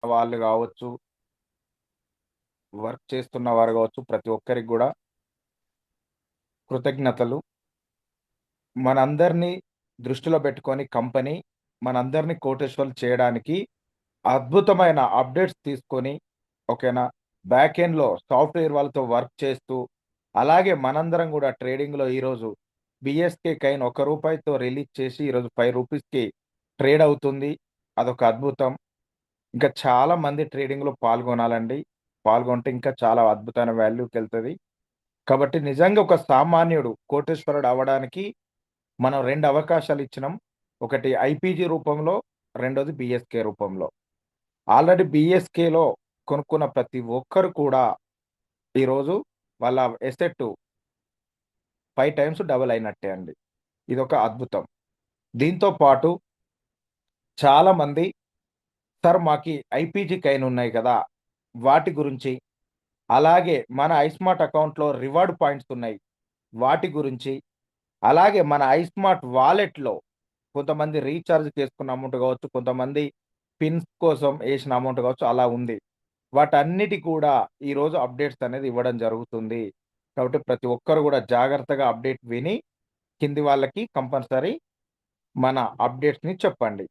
వాళ్ళు గావచ్చు, వర్క్ చేస్తున్న వారు గావచ్చు, ప్రతి ఒక్కరికి గూడా కృతజ్ఞతలు. మనందరిని దృష్టిలో పెట్టుకొని కంపెనీ మనందరిని కోటేశ్వరులు చేయడానికి అద్భుతమైన అప్డేట్స్ తీసుకొని ఓకేనా? బ్యాక్ ఎండ్‌లో సాఫ్ట్‌వేర్ వాళ్ళతో వర్క్ చేస్తూ, అలాగే మనందరం గూడా ట్రేడింగ్‌లో ఈరోజు బీఎస్‌కే కైన్ రూ. 1తో రిలీజ్ చేసి ఈరోజు రూ. 5కి ట్రేడ్ అవుతుంది. అదొక అద్భుతం. ఇంకా చాలా మంది ట్రేడింగ్‌లో పాల్గొనాలండి. పాల్గొంటే ఇంకా చాలా అద్భుతమైన వాల్యూకెళ్తది. కాబట్టి నిజంగా ఒక సామాన్యుడు కోటీశ్వరుడు అవ్వడానికి మనం 2 అవకాశాలిచ్చినాం. ఒకటి ఐపీజీ రూపంలో, రెండోది బీఎస్‌కే రూపంలో. ఆల్రెడీ బీఎస్‌కేలో కొనుక్కున్న ప్రతి ఒక్కరు కూడా ఈరోజు వాళ్ళ ఎసెట్ 5 టైమ్స్ డబుల్ అయినట్టే అండి. ఇదొక అద్భుతం. దీంతో పాటు చాలామంది సార్ మాకి ఐపీజీ కైన్ ఉన్నాయి కదా! వాటి గురించి, అలాగే మన ఐస్మార్ట్ అకౌంట్‌లో రివార్డ్ పాయింట్స్ ఉన్నాయి. వాటి గురించి, అలాగే మన ఐస్మార్ట్ వాలెట్‌లో కొంతమంది రీచార్జ్ చేసుకున్న అమౌంట్ కావచ్చు, కొంతమంది పిన్స్ కోసం ఏసిన అమౌంట్ కావచ్చు అలా ఉంది. వాటన్నిటి కూడా ఈరోజు అప్డేట్స్ అనేది ఇవ్వడం జరుగుతుంది. కాబట్టి ప్రతి ఒక్కరు కూడా జాగ్రత్తగా అప్డేట్ విని కింది వాళ్ళకి కంపల్సరీ మన అప్డేట్స్‌ని చెప్పండి.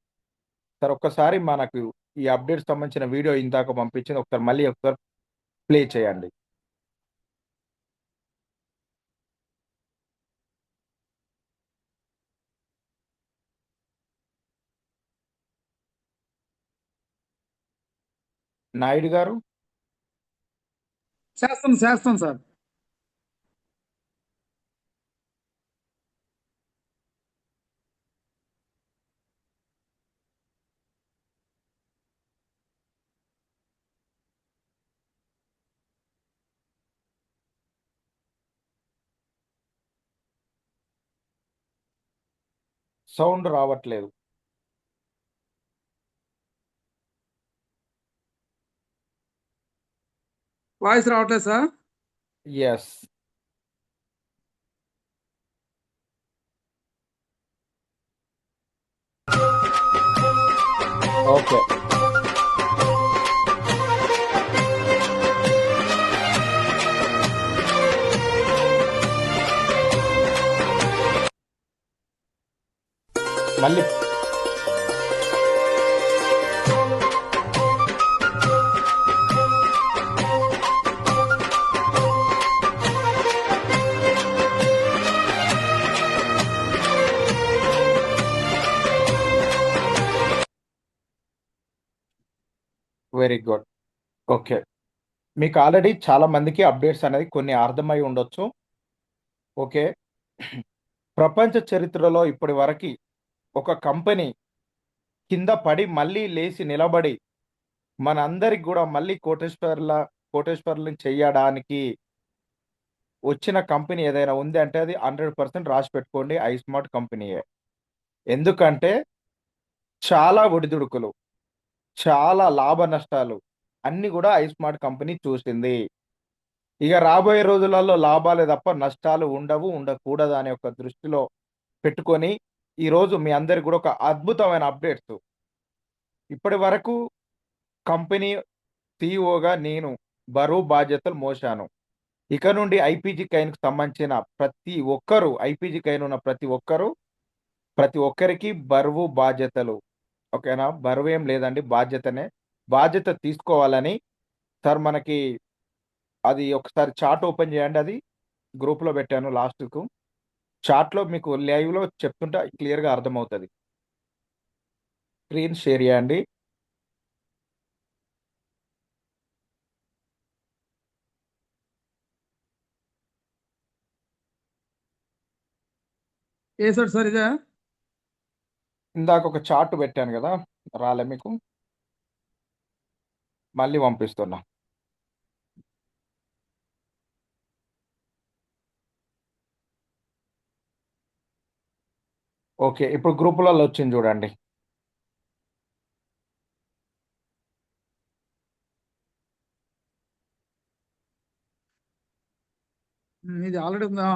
సార్ ఒక్కసారి మనకు ఈ అప్డేట్స్ సంబంధించిన వీడియో ఇందాక పంపించింది ఒకసారి మళ్ళీ ఒకసారి ప్లే చేయండి. నాయుడు గారు చేస్తాను చేస్తాను సార్. సౌండ్ రావట్లేదు. వాయిస్ రావట్లేదు సార్. యెస్. ఓకే. మళ్ళీ వెరీ గుడ్. ఓకే. మీకు ఆల్రెడీ చాలా మందికి అప్డేట్స్ అనేది కొన్ని అర్థమై ఉండొచ్చు. ఓకే. ప్రపంచ చరిత్రలో ఇప్పటి వరకి ఒక కంపెనీ కింద పడి మళ్ళీ లేసి నిలబడి మనందరికి గూడా మళ్ళీ కోటేశ్వరులని చెయ్యడానికి వచ్చిన కంపెనీ ఏదైనా ఉంది అంటే అది 100% రాసిపెట్టుకోండి ఐస్మార్ట్ కంపెనీయే. ఎందుకంటే చాలా ఒడిదుడుకులు, చాలా లాభ నష్టాలు అన్నీ గూడా ఐస్మార్ట్ కంపెనీ చూసింది. ఇగ రాబోయే రోజులలో లాభాలే తప్ప నష్టాలు ఉండవు, ఉండకూడదు అనే ఒక దృష్టిలో పెట్టుకొని ఈరోజు మీ అందరికి గూడా ఒక అద్భుతమైన అప్డేట్స్ ఇప్పటి వరకు కంపెనీ సీఈఓగా నేను బరువు బాధ్యతలు మోశాను. ఇక నుండి ఐపీజీ కైన్‌కి సంబంధించిన ప్రతి ఒక్కరు ఐపీజీ కైన్ ఉన్న ప్రతి ఒక్కరు, ప్రతి ఒక్కరికి బరువు బాధ్యతలు. ఓకేనా? బరువేం లేదండి బాధ్యతనే. బాధ్యత తీసుకోవాలని సార్ మనకి అది ఒకసారి చార్ట్ ఓపెన్ చేయండి అది. గ్రూప్‌లో పెట్టాను లాస్ట్‌కు. చాట్‌లో మీకు లైవ్‌లో చెప్తుంటే క్లియర్‌గా అర్థమవుతది. స్క్రీన్ షేర్ చేయండి. ఏ సార్ సార్ ఇదే? ఇందాక ఒక చార్ట్ పెట్టాను గదా! రాలే మీకు? మళ్ళీ పంపిస్తున్నా. ఓకే. ఇప్పుడు గ్రూపులలో వచ్చింది చూడండి. ఇది ఆల్రెడీ ఉందా?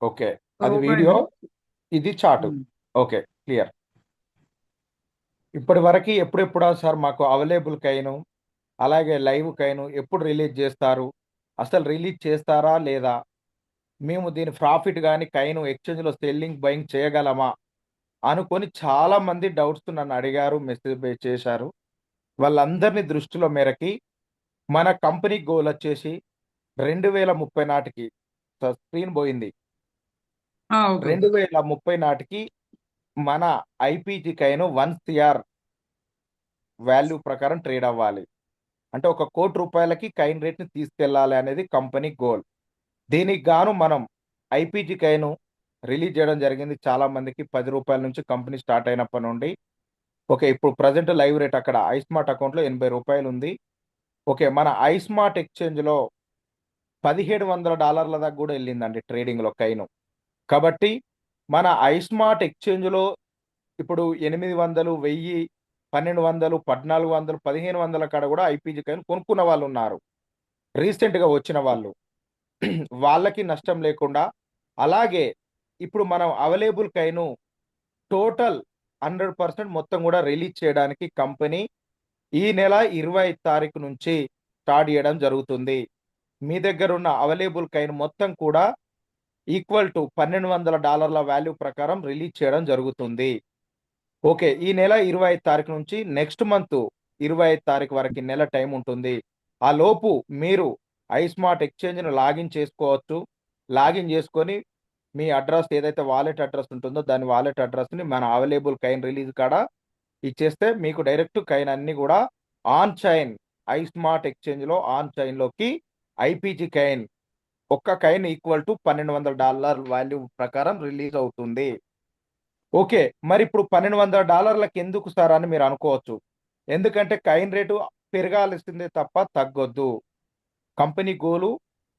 ఓకే. సార్ అది ఓపెన్ వీడియో, అయింది. ఇది చార్ట్. ఉమ్. ఓకే. క్లియర్. ఇప్పటి వరకు ఎప్పుడెప్పుడా సార్ మాకు అవైలబుల్ కైను అలాగే లైవ్ కైను ఎప్పుడు రిలీజ్ చేస్తారు? అసలు రిలీజ్ చేస్తారా లేదా? మేము దీని ప్రాఫిట్ గాని కైను ఎక్స్‌చేంజ్‌లో సెల్లింగ్, బయింగ్ చేయగలమా? అనుకోని చాలా మంది డౌట్స్ నన్ను అడిగారు. మెసేజ్ చేశారు. వాళ్ళందరిని దృష్టిలో మేరకి మన కంపెనీ గోల్ వచ్చేసి 2030 నాటికి స్క్రీన్ పోయింది. ఓకే ఓకే 2030 నాటికి మన ఐపీజీ కైను 1 సీఆర్ వాల్యూ ప్రకారం ట్రేడ్ అవ్వాలి. అంటే ఒక రూ. 1,00,00,000కి కైన్ రేట్‌ని తీసుకెళ్లాలి అనేది కంపెనీ గోల్. దీనికి గాను మనం ఐపీజీ కైను రిలీజ్ చేయడం జరిగింది. చాలా మందికి రూ. 10 నుంచి కంపెనీ స్టార్ట్ అయినప్పటి నుండి. ఓకే. ఇప్పుడు ప్రెజెంట్ లైవ్ రేట్ అక్కడ ఐస్మార్ట్ అకౌంట్‌లో రూ. 80 ఉంది. ఓకే. మన ఐస్మార్ట్ ఎక్స్‌చేంజ్‌లో $1,700 దాకా గూడా ఎళ్ళిందండి ట్రేడింగ్‌లో కైను. కాబట్టి మన ఐస్మార్ట్ ఎక్స్‌చేంజ్‌లో ఇప్పుడు 800, 1000, 1200, 1400, 1500 కాడ గూడా ఐపీజీ కాయిన్ కొనుక్కున్న వాళ్ళున్నారు. రీసెంట్‌గా వచ్చిన వాళ్ళు. వాళ్ళకి నష్టం లేకుండా అలాగే ఇప్పుడు మనం అవైలబుల్ కాయిను టోటల్ 100% మొత్తం గూడా రిలీజ్ చేయడానికి కంపెనీ ఈ నెల 25 తారీఖు నుంచి స్టార్ట్ జేయడం జరుగుతుంది. మీ దగ్గరున్న అవైలబుల్ కాయిన్ మొత్తం కూడా ఈక్వల్ టు $1,200 వాల్యూ ప్రకారం రిలీజ్ చేయడం జరుగుతుంది. ఓకే. ఈ నెల 25 తారీఖు నుంచి నెక్స్ట్ మంత్ 25 తారీఖు వరకి నెల టైం ఉంటుంది. ఆలోపు మీరు ఐస్మార్ట్ ఎక్స్‌చేంజ్‌ని లాగిన్ చేసుకోవచ్చు. లాగిన్ చేసుకొని మీ అడ్రెస్ ఏదైతే వాలెట్ అడ్రెస్ ఉంటుందో దాని వాలెట్ అడ్రెస్‌ని మన అవైలబుల్ కైన్ రిలీజ్ కాడ ఇచ్చేస్తే మీకు డైరెక్ట్ కైన్ అన్నీ గూడా ఆన్ చైన్ ఐస్మార్ట్ ఎక్స్‌చేంజ్‌లో ఆన్ చైన్‌లోకి ఐపీజీ కైన్ ఒక్క కైన్ ఈక్వల్ టు $1,200 వాల్యూ ప్రకారం రిలీజ్ అవుతుంది. ఓకే. మరిప్పుడు $1,200 ఎందుకు సార్ అని మీరు అనుకోవచ్చు. ఎందుకంటే కాయిన్ రేటు పెరగాల్సిందే తప్ప తగ్గొద్దు. కంపెనీ గోలు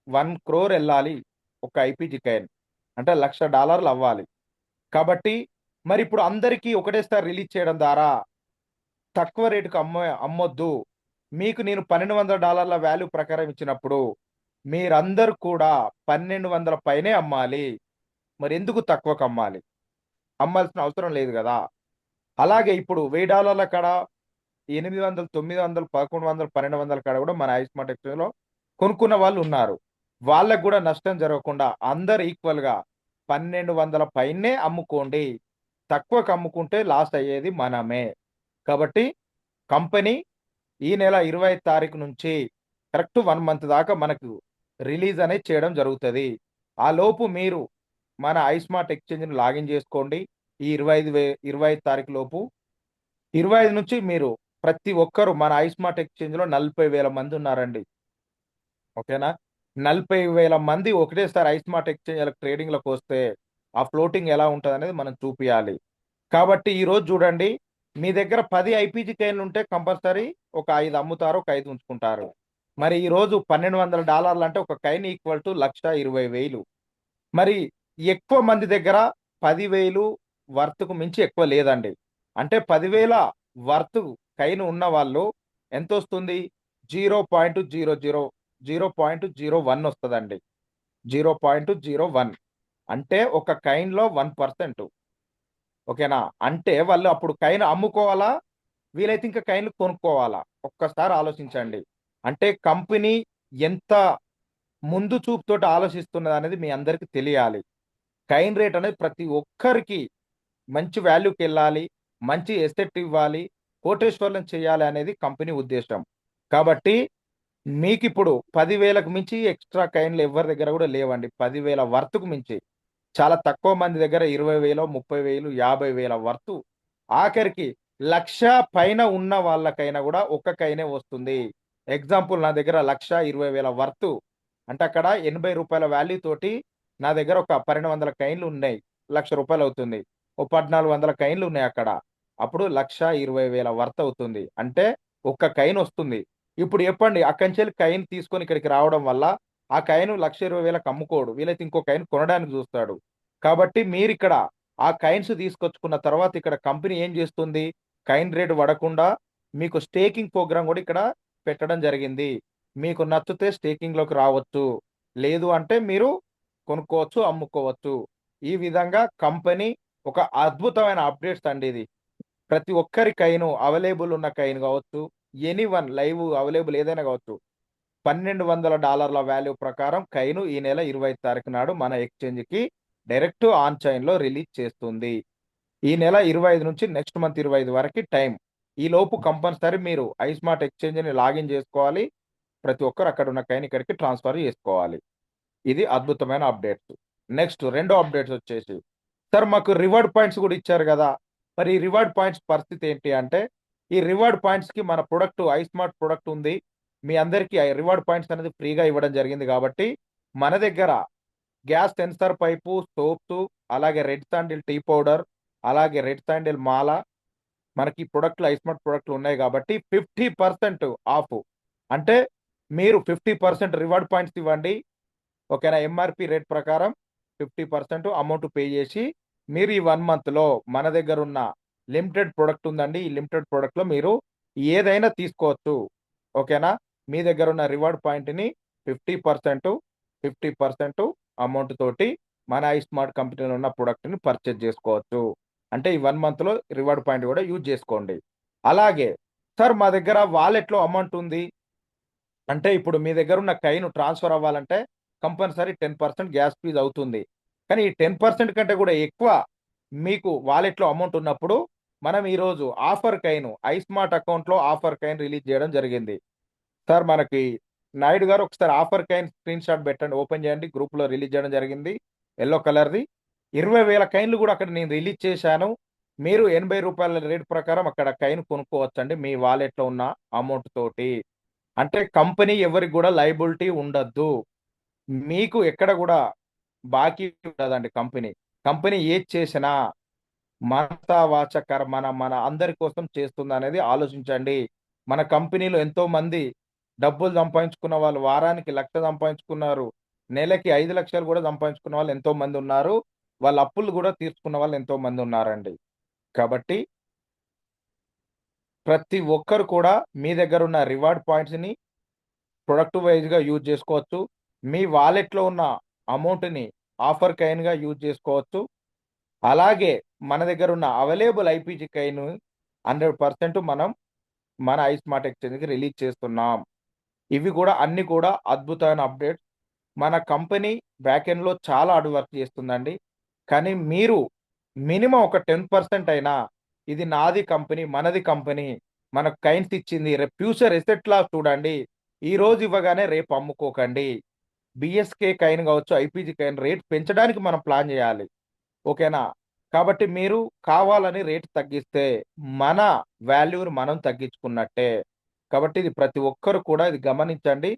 1,00,00,000 ఎళ్ళాలి. ఒక ఐపీజీ కాయిన్. అంటే $1,00,000 అవ్వాలి. కాబట్టి మరిప్పుడు అందరికీ ఒకటేసారి రిలీజ్ చేయడం ద్వారా తక్కువ రేటుకి అమ్మొద్దు. మీకు నేను $1,200 వాల్యూ ప్రకారం ఇచ్చినప్పుడు మీరందరూ కూడా 1,200 పైనే అమ్మాలి. మరెందుకు తక్కువకమ్మాలి? అమ్మాల్సిన అవసరం లేదు గదా! అలాగే ఇప్పుడు $1000 కాడ 800, 900, 1100, 1200 కాడ గూడా మన ఐస్మార్ట్ ఎక్స్‌చేంజ్‌లో కొనుక్కున్న వాళ్ళున్నారు. వాళ్ళకి గూడా నష్టం జరగకుండా అందరూ ఈక్వల్‌గా 1200 పైనే అమ్ముకోండి. తక్కువకి అమ్ముకుంటే లాస్ అయ్యేది మనమే. కాబట్టి కంపెనీ ఈ నెల 25 తారీఖు నుంచి కరెక్ట్ 1 మంత్ దాకా మనకు రిలీజ్ అనేది చేయడం జరుగుతది. ఆలోపు మీరు మన ఐస్మార్ట్ ఎక్స్‌చేంజ్‌ని లాగిన్ జేసుకోండి. ఈ 25 తారీఖు లోపు 25 నుంచి మీరు ప్రతి ఒక్కరు మన ఐస్మార్ట్ ఎక్స్‌చేంజ్‌లో 40,000 మందున్నారండి. ఓకేనా? 40,000 మంది ఒకటేసారి ఐస్మార్ట్ ఎక్స్‌చేంజ్‌లకు ట్రేడింగ్‌లోకొస్తే ఆ ఫ్లోటింగ్ ఎలా ఉంటదనేది మనం చూపియాలి. కాబట్టి ఈరోజు చూడండి మీ దగ్గర 10 ఐపీజీ కాయిన్‌లుంటే కంపల్సరీ ఒక 5 అమ్ముతారు. ఒక 5 ఉంచుకుంటారు. మరి ఈరోజు $1,200 అంటే ఒక కాయిన్ ఈక్వల్ టు 1,20,000 మరి ఎక్కువ మంది దగ్గర 10,000 వర్త్‌కు మించి ఎక్కువ లేదండి. అంటే 10,000 వర్త్ కైన్ ఉన్నవాళ్ళు ఎంతొస్తుంది? 0.00 వస్తదండి. 0.01 అంటే ఒక కైన్‌లో 1% ఓకేనా? అంటే వాళ్ళు అప్పుడు కైన్ అమ్ముకోవాలా? వీలైతే ఇంకా కైన్‌లు కొనుక్కోవాలా? ఒక్కసారి ఆలోచించండి. అంటే కంపెనీ ఎంత ముందు చూపుతోటి ఆలోచిస్తున్నదనేది మీ అందరికి తెలియాలి. కైన్ రేట్ అనేది ప్రతి ఒక్కరికి మంచి వాల్యూకెళ్ళాలి. మంచి ఎసెట్ ఇవ్వాలి. కోటేశ్వర్లను చేయాలి అనేది కంపెనీ ఉద్దేశ్యం. కాబట్టి మీకిప్పుడు 10,000కు మించి ఎక్స్‌ట్రా కాయిన్‌లు ఎవ్వరి దగ్గర గూడా లేవండి. 10,000 వర్త్‌కు మించి. చాలా తక్కువ మంది దగ్గర 20,000, 30,000, 50,000 వర్తు. ఆఖరికి 1,00,000 పైన ఉన్న వాళ్ళకైనా గూడా ఒక్క కాయినే వస్తుంది. ఎగ్జాంపుల్ నా దగ్గర 1,20,000 వర్తు. అంటే అక్కడ రూ. 80 వాల్యూ తోటి నా దగ్గర ఒక 1,200 కాయిన్‌లున్నాయి. రూ. 1,00,000 అవుతుంది. ఓ 1,400 కాయిన్‌లున్నాయక్కడ. అప్పుడు 1,20,000 వర్త్ అవుతుంది. అంటే ఒక్క కాయినొస్తుంది. ఇప్పుడు చెప్పండి అక్కడి కాయిన్ తీసుకొని ఇక్కడికి రావడం వల్ల ఆ కాయిన్ 1,20,000కి అమ్ముకోడు. వీలైతే ఇంకో కాయిన్ కొనడానికి చూస్తాడు. కాబట్టి మీరిక్కడ ఆ కాయిన్స్ తీసుకొచ్చుకున్న తర్వాత ఇక్కడ కంపెనీ ఏం చేస్తుంది? కాయిన్ రేట్ పడకుండా మీకు స్టేకింగ్ ప్రోగ్రామ్ గూడా ఇక్కడ పెట్టడం జరిగింది. మీకు నచ్చితే స్టేకింగ్‌లోకి రావచ్చు. లేదు అంటే మీరు కొనుక్కోవచ్చు, అమ్ముకోవచ్చు. ఈ విధంగా కంపెనీ ఒక అద్భుతమైన అప్‌డేట్స్ అండి ఇది. ప్రతి ఒక్కరి కైను అవైలబుల్ ఉన్న కైన్ కావచ్చు, ఎనీవన్ లైవ్ అవైలబుల్ ఏదైనా కావచ్చు. $1200 వాల్యూ ప్రకారం కైను ఈ నెల 25 తారీఖు నాడు మన ఎక్స్చేంజ్‌కి డైరెక్ట్ ఆన్ చైన్‌లో రిలీజ్ చేస్తుంది. ఈ నెల 25 నుంచి నెక్స్ట్ మంత్ 25 వరకి టైం. ఈలోపు కంపల్సరీ మీరు ఐస్మార్ట్ ఎక్స్చేంజ్‌ని లాగిన్ చేసుకోవాలి. ప్రతి ఒక్కరు అక్కడ ఉన్న కైన్ ఇక్కడికి ట్రాన్స్‌ఫర్ చేసుకోవాలి. ఇది అద్భుతమైన అప్డేట్స్. నెక్స్ట్ రెండో అప్డేట్స్ వచ్చేసి, సార్ మాకు రివార్డ్ పాయింట్స్ కూడా ఇచ్చారు గదా! మరి ఈ రివార్డ్ పాయింట్స్ పరిస్థితి ఏంటి అంటే, ఈ రివార్డ్ పాయింట్స్‌కి మన ప్రొడక్ట్ ఐస్మార్ట్ ప్రొడక్ట్ ఉంది. మీ అందరికీ ఆ రివార్డ్ పాయింట్స్ అనేది ఫ్రీగా ఇవ్వడం జరిగింది గాబట్టి, మన దగ్గర గ్యాస్ సెన్సార్ పైపు, సోప్సు, అలాగే రెడ్ శాండిల్ టీ పౌడర్, అలాగే రెడ్ శాండిల్ మాల మనకి ప్రొడక్ట్‌లు ఐస్మార్ట్ ప్రొడక్ట్‌లు ఉన్నాయి గాబట్టి 50% ఆఫ్. అంటే మీరు 50% రివార్డ్ పాయింట్స్ ఇవ్వండి. ఓకేనా. ఎంఆర్‌పీ రేట్ ప్రకారం 50% అమౌంట్ పే జేసి, మీరు ఈ 1 మంత్‌లో మన దగ్గరున్న లిమిటెడ్ ప్రొడక్ట్ ఉందండి. ఈ లిమిటెడ్ ప్రొడక్ట్‌లో మీరు ఏదైనా తీసుకోవచ్చు. ఓకేనా. మీ దగ్గరున్న రివార్డ్ పాయింట్‌ని 50%, 50% అమౌంట్ తోటి మన ఐస్మార్ట్ కంపెనీలో ఉన్న ప్రొడక్ట్‌ని పర్చేజ్ జేసుకోవచ్చు. అంటే ఈ 1 మంత్‌లో రివార్డ్ పాయింట్ గూడా యూజ్ జేసుకోండి. అలాగే సార్ మా దగ్గర వాలెట్‌లో అమౌంట్ ఉంది. అంటే ఇప్పుడు మీ దగ్గరున్న కైను ట్రాన్స్‌ఫర్ అవ్వాలంటే కంపల్సరీ 10% గ్యాస్ ఫీజ్ అవుతుంది. కానీ ఈ 10% కంటే కూడా ఎక్కువ మీకు వాలెట్‌లో అమౌంట్ ఉన్నప్పుడు మనం ఈరోజు ఆఫర్ కైను ఐస్మార్ట్ అకౌంట్‌లో ఆఫర్ కైన్ రిలీజ్ చేయడం జరిగింది. సార్ మనకి నాయుడు గారు ఒకసారి ఆఫర్ కైన్ స్క్రీన్‌షాట్ పెట్టండి. ఓపెన్ చేయండి. గ్రూప్‌లో రిలీజ్ చేయడం జరిగింది. యెల్లో కలర్‌ది. 20,000 కైన్‌లు కూడా అక్కడ నేను రిలీజ్ చేశాను. మీరు రూ. 80 రేట్ ప్రకారం అక్కడ కైన్ కొనుక్కోవచ్చండి మీ వాలెట్‌లో ఉన్న అమౌంట్ తోటి. అంటే కంపెనీ ఎవరికి గూడా లయబిలిటీ ఉండద్దు. మీకు ఎక్కడ గూడా బాకీ ఉండదండి కంపెనీ. కంపెనీ ఏది చేసినా మనసా వాచ కర్మన మన అందరి కోసం చేస్తుందనేది ఆలోచించండి. మన కంపెనీలో ఎంతోమంది డబ్బులు సంపాదించుకున్న వాళ్ళు వారానికి 1,00,000 సంపాదించుకున్నారు. నెలకి 5,00,000 గూడా సంపాదించుకున్న వాళ్ళు ఎంతోమందున్నారు. వాళ్ళ అప్పులు గూడా తీర్చుకున్న వాళ్ళు ఎంతోమందున్నారండి. కాబట్టి ప్రతి ఒక్కరు కూడా మీ దగ్గరున్న రివార్డ్ పాయింట్స్‌ని ప్రొడక్ట్ వైస్‌గా యూజ్ జేసుకోవచ్చు. మీ వాలెట్‌లో ఉన్న అమౌంట్‌ని ఆఫర్ కైన్‌గా యూజ్ జేసుకోవచ్చు. అలాగే మన దగ్గరున్న అవైలబుల్ ఐపీజీ కైన్ 100% మనం మన ఐస్మార్ట్ ఎక్స్‌చేంజ్‌కి రిలీజ్ చేస్తున్నాం. ఇవి గూడా అన్నీ కూడా అద్భుతమైన అప్డేట్స్. మన కంపెనీ బ్యాక్ ఎండ్‌లో చాలా హార్డ్ వర్క్ చేస్తుందండి. కానీ మీరు మినిమమ్ ఒక 10% అయినా ఇది నాది కంపెనీ, మనది కంపెనీ, మనకు కైన్స్ ఇచ్చింది. రేపు ఫ్యూచర్ ఎసెట్‌లా చూడండి. ఈరోజు ఇవ్వగానే రేపు అమ్ముకోకండి. బీఎస్‌కే కైన్ గావచ్చు, ఐపీజీ కైన్ రేట్ పెంచడానికి మనం ప్లాన్ జేయాలి. ఓకేనా? కాబట్టి మీరు కావాలని రేట్ తగ్గిస్తే మన వాల్యూని మనం తగ్గించుకున్నట్టే. కాబట్టి ఇది ప్రతి ఒక్కరు కూడా ఇది గమనించండి.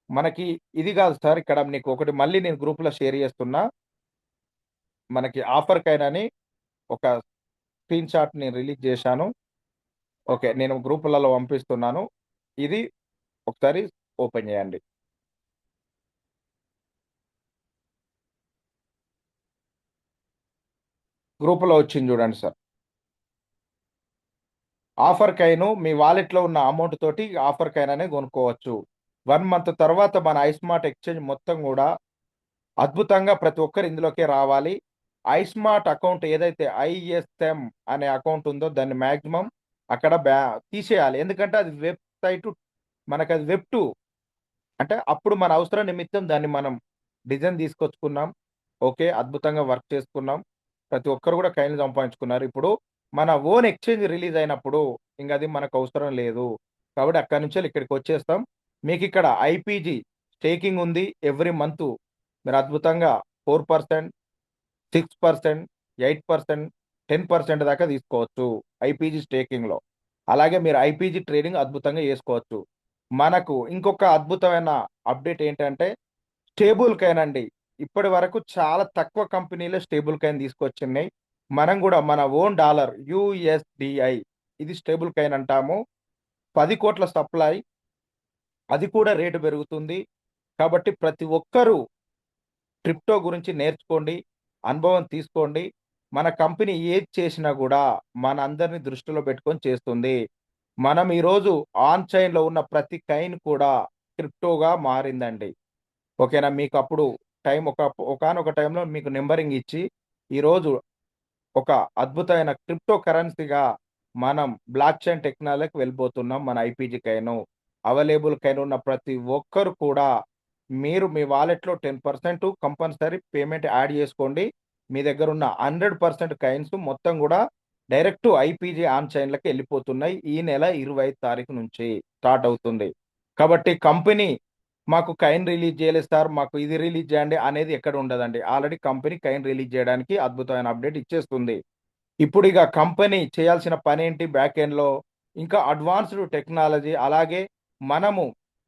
మనకి ఇది గాదు సార్ ఇక్కడ నీకు ఒకటి మళ్ళీ నేను గ్రూప్‌లో షేర్ చేస్తున్నా. మనకి ఆఫర్ కైన్ అని ఒక స్క్రీన్‌షాట్ నేను రిలీజ్ చేశాను. ఓకే. నేను గ్రూపులలో పంపిస్తున్నాను. ఇది ఒకసారి ఓపెన్ చేయండి. గ్రూప్‌లో వచ్చింది చూడండి సార్. ఆఫర్ కైను మీ వాలెట్‌లో ఉన్న అమౌంట్ తోటి ఆఫర్ కైన్ అనేది కొనుక్కోవచ్చు. 1 మంత్ తర్వాత మన ఐస్మార్ట్ ఎక్స్‌చేంజ్ మొత్తం గూడా అద్భుతంగా ప్రతి ఒక్కరు ఇందులోకే రావాలి. ఐస్మార్ట్ అకౌంట్ ఏదైతే ఐఎస్ఎం అనే అకౌంట్ ఉందో దాన్ని మాక్సిమం అక్కడ తీసేయాలి. ఎందుకంటే అది వెబ్‌సైటు మనకది వెబ్ 2 అంటే అప్పుడు మన అవసరం నిమిత్తం దాన్ని మనం డిజైన్ తీసుకొచ్చుకున్నాం. ఓకే. అద్భుతంగా వర్క్ చేసుకున్నాం. ప్రతి ఒక్కరు కూడా కైన్‌లు సంపాదించుకున్నారు. ఇప్పుడు మన ఓన్ ఎక్స్‌చేంజ్ రిలీజ్ అయినప్పుడు ఇంగది మనకు అవసరం లేదు. కాబట్టి అక్కడి నుంచెల్లి ఇక్కడికొచ్చేస్తాం. మీకిక్కడ ఐపీజీ స్టేకింగ్ ఉంది. ఎవ్రీ మంతు మీరు అద్భుతంగా 4%, 6%, 8%, 10% దాకా తీసుకోవచ్చు. ఐపీజీ స్టేకింగ్‌లో. అలాగే మీరు ఐపీజీ ట్రేడింగ్ అద్భుతంగా చేసుకోవచ్చు. మనకు ఇంకొక అద్భుతమైన అప్డేట్ ఏంటంటే స్టేబుల్ కాయిన్ అండి. ఇప్పటి వరకు చాలా తక్కువ కంపెనీలే స్టేబుల్ కాయిన్ తీసుకొచ్చిన్నాయి. మనం గూడా మన ఓన్ డాలర్ యూఎస్‌డిఐ ఇది స్టేబుల్ కాయిన్ అంటాము. 10,00,00,000 సప్లై అది కూడా రేటు పెరుగుతుంది. కాబట్టి ప్రతి ఒక్కరూ క్రిప్టో గురించి నేర్చుకోండి. అనుభవం తీసుకోండి. మన కంపెనీ ఏది చేసినా గూడా మనందరిని దృష్టిలో పెట్టుకొని చేస్తుంది. మనం ఈరోజు ఆన్ చైన్‌లో ఉన్న ప్రతి కాయిన్ కూడా క్రిప్టోగా మారిందండి. ఓకేనా. మీకప్పుడు ఒకానొక టైంలో మీకు నంబరింగ్ ఇచ్చి, ఈరోజు ఒక అద్భుతమైన క్రిప్టో కరెన్సీగా మనం బ్లాక్ చైన్ టెక్నాలజీకి వెళ్ళిపోతున్నాం. మన ఐపీజీ కైను, అవైలబుల్ కైన్ ఉన్న ప్రతి ఒక్కరు కూడా మీరు మీ వాలెట్‌లో 10% కంపల్సరీ పేమెంట్ యాడ్ చేసుకోండి. మీ దగ్గరున్న 100% కైన్స్ మొత్తం గూడా డైరెక్ట్ ఐపీజీ ఆన్ చైన్‌లకి ఎళ్ళిపోతున్నాయి. ఈ నెల 25 తారీఖు నుంచి స్టార్ట్ అవుతుంది. కాబట్టి కంపెనీ మాకు కైన్ రిలీజ్ చేయలేదు సార్, మాకు ఇది రిలీజ్ చేయండి అనేది ఎక్కడ ఉండదండి. ఆల్రెడీ కంపెనీ కైన్ రిలీజ్ చేయడానికి అద్భుతమైన అప్డేట్ ఇచ్చేస్తుంది. ఇప్పుడిగ కంపెనీ చేయాల్సిన పనేంటి బ్యాక్ ఎండ్‌లో, ఇంకా అడ్వాన్స్‌డ్ టెక్నాలజీ అలాగే మనము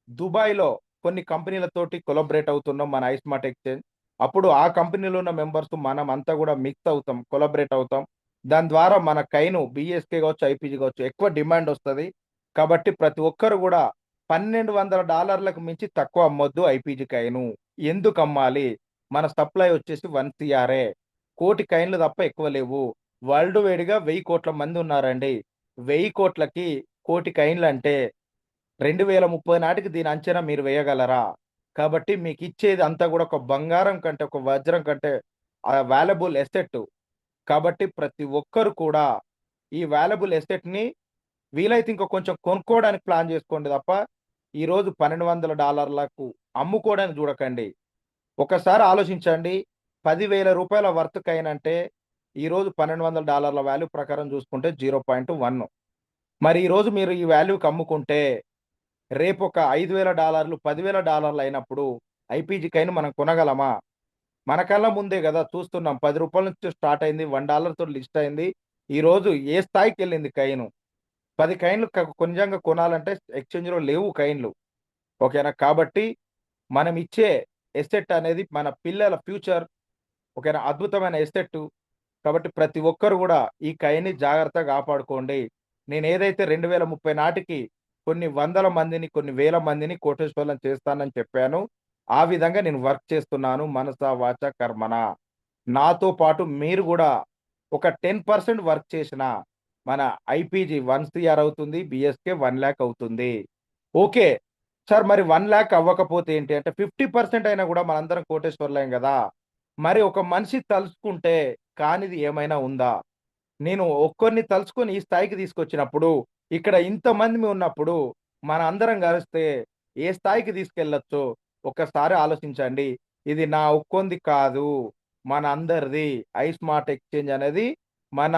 దుబాయ్‌లో కొన్ని కంపెనీలతోటి కొలాబరేట్ అవుతున్నాం మన ఐస్మార్ట్ ఎక్స్‌చేంజ్. అప్పుడు ఆ కంపెనీలో ఉన్న మెంబర్స్ మనమంతా గూడా మిక్స్ అవుతాం, కొలాబరేట్ అవుతాం. దాని ద్వారా మన కైను బీఎస్‌కే గావచ్చు, ఐపీజీ గావచ్చు ఎక్కువ డిమాండ్ ఒస్తది. కాబట్టి ప్రతి ఒక్కరు గూడా $1,200లకు మించి తక్కువ అమ్మొద్దు ఐపీజీ కైను. ఎందుకమ్మాలి? మన సప్లై వచ్చేసి 1 సీఆరే. కోటి కైన్లు తప్ప ఎక్కువ లేవు. వరల్డ్ వైడ్‌గా 1000,00,00,000 మంది ఉన్నారండి. 1000,00,00,000కి కోటి కైన్లంటే 2030 నాటికి దీని అంచనా మీరు వేయగలరా? కాబట్టి మీకిచ్చేది అంతా గూడా ఒక బంగారం కంటే, ఒక వజ్రం కంటే వాల్యుబుల్ అసెట్. కాబట్టి ప్రతి ఒక్కరు కూడా ఈ వాల్యుబుల్ అసెట్‌ని వీలైతే ఇంక కొంచెం కొనుక్కోవడానికి ప్లాన్ జేసుకోండి తప్ప, ఈరోజు $1,200లకు అమ్ముకోవడానికి జూడకండి. ఒకసారి ఆలోచించండి. రూ. 10,000 వర్త్ కైన్ అంటే ఈరోజు $1,200 వాల్యూ ప్రకారం చూసుకుంటే 0.1. మరి ఈరోజు మీరు ఈ వాల్యూకి అమ్ముకుంటే రేపొక $5,000, $10,000 అయినప్పుడు ఐపీజీ కైన్ మనం కొనగలమా? మన కళ్ళ ముందే గదా చూస్తున్నాం. రూ. 10 నుంచి స్టార్ట్ అయింది. $1 తోటి లిస్ట్ అయింది. ఈరోజు ఏ స్థాయికెళ్ళింది కైను. 10 కైన్లు నిజంగా కొనాలంటే ఎక్స్‌చేంజ్‌లో లేవు కైన్లు. ఓకేనా? కాబట్టి మనం ఇచ్చే ఎసెట్ అనేది మన పిల్లల ఫ్యూచర్. ఓకేనా? అద్భుతమైన ఎసెట్టు. కాబట్టి ప్రతి ఒక్కరు గూడా ఈ కైని జాగ్రత్తగా కాపాడుకోండి. నేనేదైతే 2030 నాటికి కొన్ని వందల మందిని, కొన్ని వేల మందిని కోటీశ్వరులను చేస్తానని చెప్పానో, ఆ విధంగా నేను వర్క్ చేస్తున్నాను మనసా, వాచా, కర్మణా. నాతో పాటు మీరు గూడా ఒక 10% వర్క్ చేసినా మన ఐపీజీ 1 సీఆర్ అవుతుంది. బీఎస్‌కే 1,00,000 అవుతుంది. ఓకే. సార్ మరి 1,00,000 అవ్వకపోతే ఏంటి అంటే 50% అయినా గూడా మనందరం కోటేశ్వరులం గదా! మరి ఒక మనిషి తలుచుకుంటే కానిది ఏమైనా ఉందా? నేను ఒక్కడిని తలుచుకొని ఈ స్థాయికి తీసుకొచ్చినప్పుడు, ఇక్కడ ఇంతమంది ఉన్నప్పుడు, మనందరం కలిస్తే ఏ స్థాయికి తీసుకెళ్ళొచ్చో ఒక్కసారి ఆలోచించండి. ఇది నా ఒక్కొంది కాదు. మనందరిది. ఐస్మార్ట్ ఎక్స్‌చేంజ్ అనేది మన